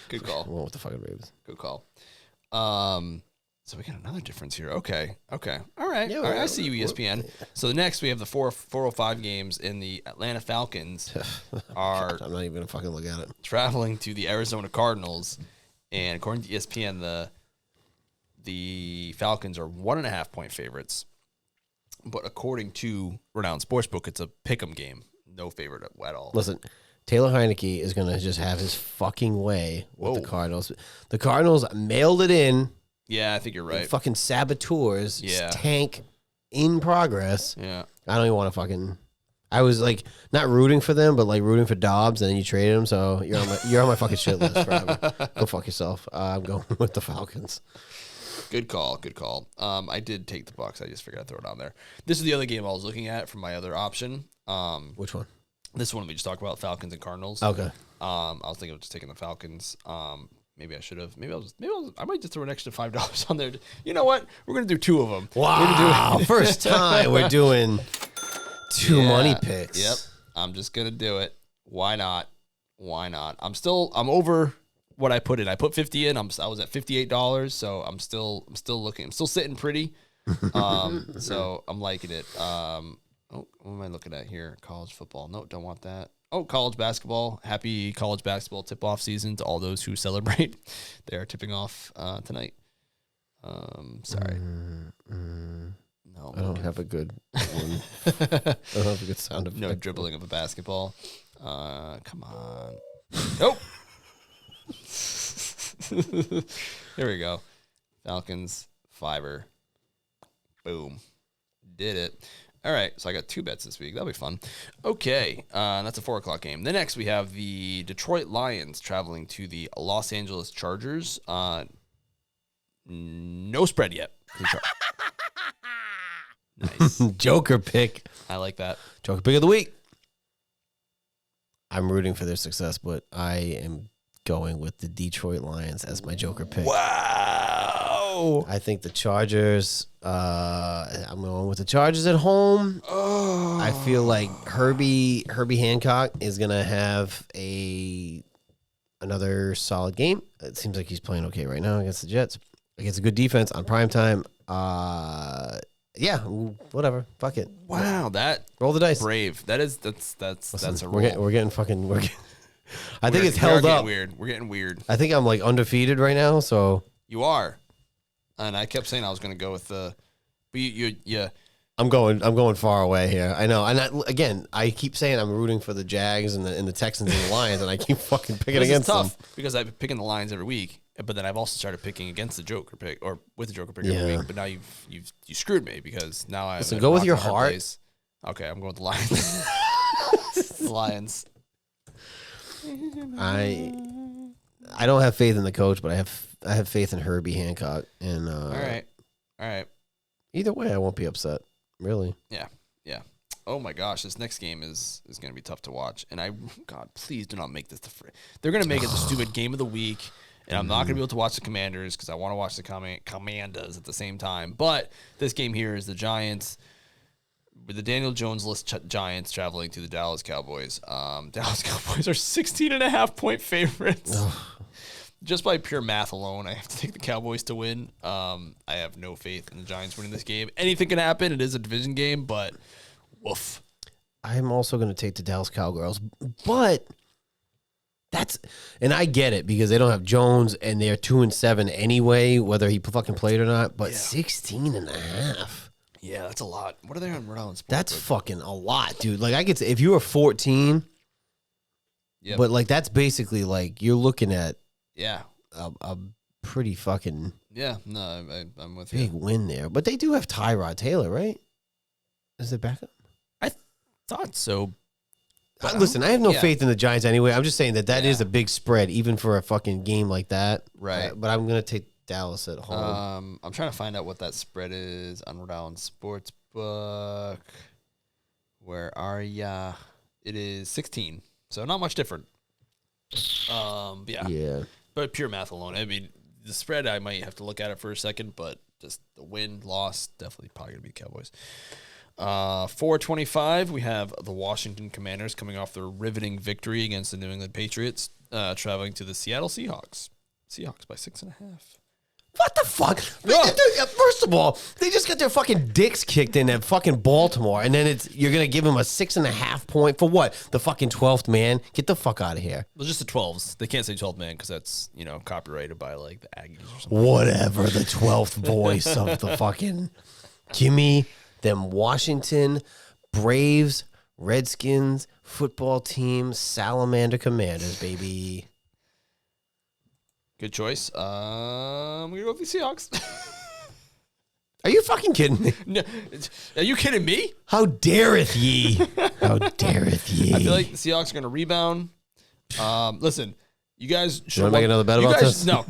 Good call. I went with the fucking Ravens. Good call. So we got another difference here. Okay. All right. Yeah, all right. I see you, ESPN. So next we have the 405 games in the Atlanta Falcons are. I'm not even going to fucking look at it. Traveling to the Arizona Cardinals. And according to ESPN, the Falcons are 1.5-point favorites. But according to Rhode Island Sportsbook, it's a pick'em game. No favorite at all. Listen, Taylor Heineke is going to just have his fucking way with the Cardinals. The Cardinals mailed it in. Yeah, I think you're right. Fucking saboteurs. Yeah. Tank in progress. Yeah. I don't even want to fucking... I was like not rooting for them, but like rooting for Dobbs, and then you traded him, so you're on my fucking shit list forever. Go fuck yourself. I'm going with the Falcons. Good call. I did take the Bucs. I just figured I'd throw it on there. This is the other game I was looking at for my other option. Which one? This one we just talked about, Falcons and Cardinals. Okay. I was thinking of just taking the Falcons. Maybe I should have. I might just throw an extra $5 on there. You know what? We're gonna do 2 of them. Wow! First time we're doing 2 money picks. Yep. I'm just gonna do it. Why not? I'm over what I put in. I put 50 in. I was at $58, so I'm still looking. I'm still sitting pretty. So I'm liking it. What am I looking at here? College football. No, don't want that. Oh, college basketball. Happy college basketball tip-off season to all those who celebrate. They are tipping off tonight. Sorry. No, I don't have a good one. I don't have a good sound effect. No dribbling of a basketball. Come on. Nope. Here we go. Falcons, Fiverr. Boom. Did it. All right, so I got 2 bets this week. That'll be fun. Okay, that's a 4 o'clock game. Then next we have the Detroit Lions traveling to the Los Angeles Chargers. No spread yet. Nice. Joker pick. I like that. Joker pick of the week. I'm rooting for their success, but I am going with the Detroit Lions as my Joker pick. Wow. I think the Chargers, I'm going with the Chargers at home. Oh. I feel like Herbie Hancock is going to have another solid game. It seems like he's playing okay right now against the Jets. Against a good defense on primetime. Yeah, whatever. Fuck it. Wow, roll the dice. Brave. Listen, that's a roll. We're getting I think it's held up. We're getting weird. I think I'm like undefeated right now, so you are. And I kept saying I was going to go with the, but yeah. I'm going far away here. I know. And I keep saying I'm rooting for the Jags and the Texans and the Lions, and I keep fucking picking against them. It's tough because I've been picking the Lions every week, but then I've also started picking against the Joker pick or with the Joker pick every week. But now you screwed me because now I. Listen, go with your heart. Place. Okay, I'm going with the Lions. The Lions. I don't have faith in the coach, but I have faith in Herbie Hancock. And all right. Either way, I won't be upset. Really. Yeah. Oh my gosh, this next game is going to be tough to watch. And God, please do not make this they're going to make it the stupid game of the week. And I'm not going to be able to watch the Commanders because I want to watch the Commanders at the same time. But this game here is the Giants, with the Daniel Jones-less Giants traveling to the Dallas Cowboys. Dallas Cowboys are 16.5-point favorites. Just by pure math alone, I have to take the Cowboys to win. I have no faith in the Giants winning this game. Anything can happen. It is a division game, but woof. I'm also going to take the Dallas Cowgirls, but and I get it because they don't have Jones and they're 2-7 anyway, whether he fucking played or not, but 16.5. Yeah, that's a lot. What are they on Rhode Island Sports? That's fucking a lot, dude. Like, I could say if you were 14, but like that's basically like you're looking at a pretty fucking I'm with big win there. But they do have Tyrod Taylor, right? Is it backup? I thought so. Listen, I have no faith in the Giants anyway. I'm just saying that is a big spread, even for a fucking game like that. Right. But I'm going to take Dallas at home. I'm trying to find out what that spread is on Rhode Island Sportsbook. Where are ya? It is 16. So not much different. Yeah. But pure math alone. I mean, the spread, I might have to look at it for a second, but just the win, loss, definitely probably going to be Cowboys. 4:25, we have the Washington Commanders coming off their riveting victory against the New England Patriots, traveling to the Seattle Seahawks. Seahawks by 6.5. What the fuck? First of all, they just got their fucking dicks kicked in at fucking Baltimore, and then you're going to give them a 6.5 point for what? The fucking 12th man? Get the fuck out of here. Well, just the 12s. They can't say 12th man because that's, copyrighted by, like, the Aggies or something. Whatever, the 12th voice of the fucking... Give me them Washington Braves, Redskins, football team, Salamander Commanders, baby. Good choice. I'm going to go with the Seahawks. Are you fucking kidding me? No, are you kidding me? How dareth ye? How dareth ye? I feel like the Seahawks are going to rebound. Listen, you guys should make another bet about this? No.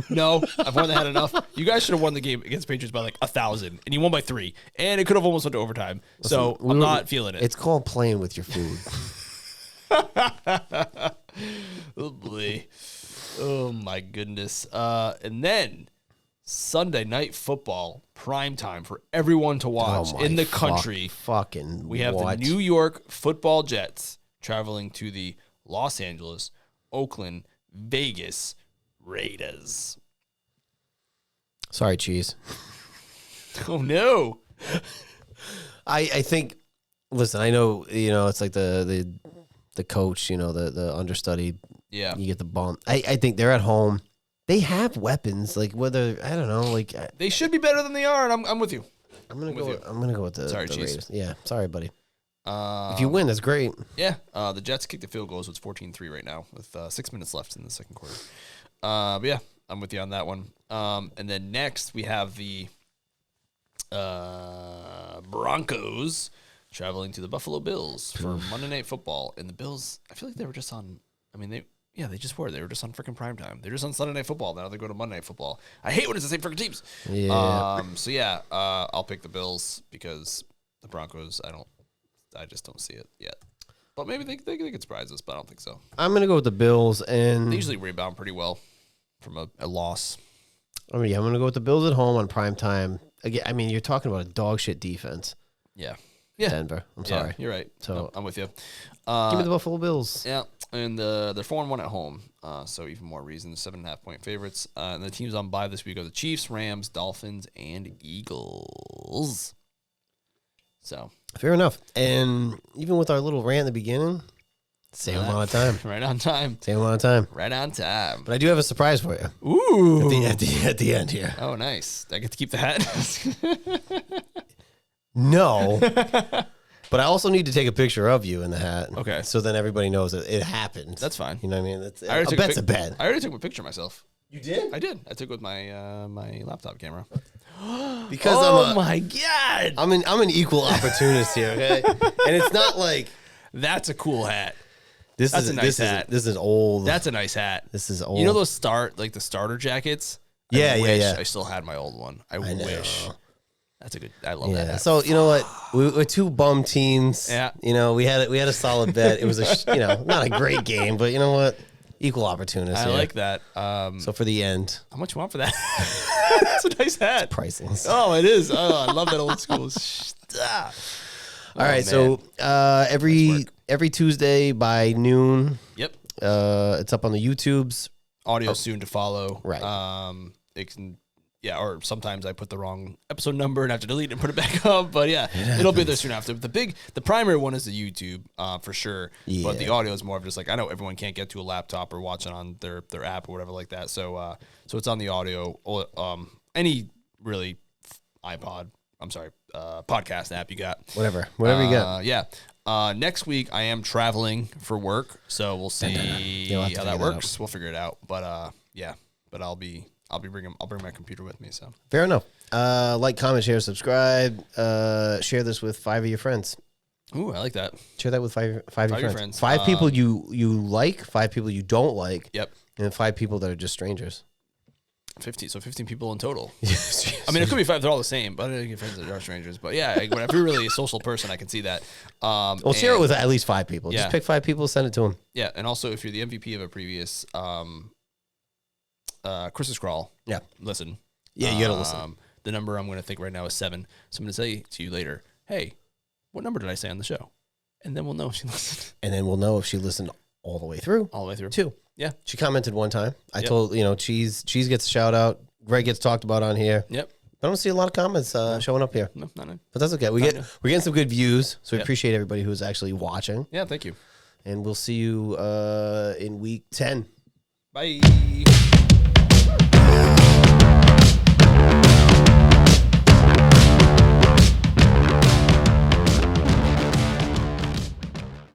I've more than had enough. You guys should have won the game against Patriots by like 1,000, and you won by 3, and it could have almost went to overtime. Listen, I'm not feeling it. It's called playing with your food. Oh boy. Oh my goodness. And then Sunday Night Football, prime time for everyone to watch in the country. We have the New York Football Jets traveling to the Los Angeles, Oakland, Vegas Raiders. Sorry, Cheese. Oh no. I think. Listen, I know it's like the coach, the understudy. Yeah, you get the bump. I think they're at home. They have weapons. Like whether I don't know. Like they should be better than they are, and I'm with you. I'm gonna go with the Sorry, the Cheese. Raiders. Yeah, sorry, buddy. If you win, that's great. Yeah, the Jets kicked the field goal, so it's 14-3 right now with 6 minutes left in the second quarter. But yeah, I'm with you on that one. And then next we have the Broncos traveling to the Buffalo Bills for Monday Night Football. And the Bills, I feel like they were just on. I mean, they just were. They were just on freaking primetime. They're just on Sunday Night Football. Now they go to Monday Night Football. I hate when it's the same freaking teams. Yeah. So yeah, I'll pick the Bills because the Broncos, I just don't see it yet. But maybe they could surprise us, but I don't think so. I'm going to go with the Bills. And they usually rebound pretty well from a loss. I'm going to go with the Bills at home on prime time. Again, I mean, you're talking about a dog shit defense. Yeah. Denver. I'm sorry. You're right. So no, I'm with you. Give me the Buffalo Bills. Yeah, and they're 4-1 at home, so even more reason. 7.5 point favorites. And the teams on bye this week are the Chiefs, Rams, Dolphins, and Eagles. So fair enough. And even with our little rant in the beginning, same amount of time. Right on time. Same amount of time. Right on time. But I do have a surprise for you. Ooh. At the end here. Oh, nice. I get to keep the hat. No. But I also need to take a picture of you in the hat. Okay. So then everybody knows that it happened. That's fine. You know what I mean? A bet's a bet. I already took a picture of myself. You did? I did. I took it with my my laptop camera. Because my God. I'm an equal opportunist here, okay? And it's not like that's a cool hat. That's a nice hat. This is old. That's a nice hat. This is old. You know those the starter jackets? I wish I still had my old one. I wish. That's a good. I love that. So you know what? We're two bum teams. Yeah. You know, we had a solid bet. It was not a great game, but you know what? Equal opportunist. I like that. So for the end, how much you want for that? It's a nice hat. It's priceless. Oh, it is. Oh, I love that old school. All right. Man. So every Tuesday by noon. Yep. It's up on the YouTubes. Audio soon to follow. Right. It can. Yeah, or sometimes I put the wrong episode number and have to delete it and put it back up. But yeah, it'll be there soon after. The primary one is the YouTube for sure. Yeah. But the audio is more of just like, I know everyone can't get to a laptop or watch it on their app or whatever like that. So it's on the audio. Any really podcast app you got. Whatever you got. Yeah. Next week I am traveling for work, so we'll see how that works. We'll figure it out. But but I'll bring my computer with me. So fair enough. Like, comment, share, subscribe. Share this with 5 of your friends. Ooh, I like that. Share that with five of your friends. 5 people you like, 5 people you don't like. Yep. And 5 people that are just strangers. 15. So 15 people in total. Yes. I mean, it could be 5. They're all the same, but I don't get friends that are strangers. But yeah, if you're really a social person, I can see that. Share it with at least 5 people. Yeah. Just pick 5 people, send it to them. Yeah, and also if you're the MVP of a previous Christmas crawl. Yeah. Listen. Yeah, you gotta listen. The number I'm going to think right now is 7. So I'm going to say to you later, hey, what number did I say on the show? And then we'll know if she listened. And then we'll know if she listened all the way through. All the way through. 2. Yeah. She commented one time. I told, Cheese gets a shout out. Greg gets talked about on here. Yep. I don't see a lot of comments showing up here. No, not. But that's okay. We're getting some good views, so we appreciate everybody who's actually watching. Yeah, thank you. And we'll see you in week 10. Bye.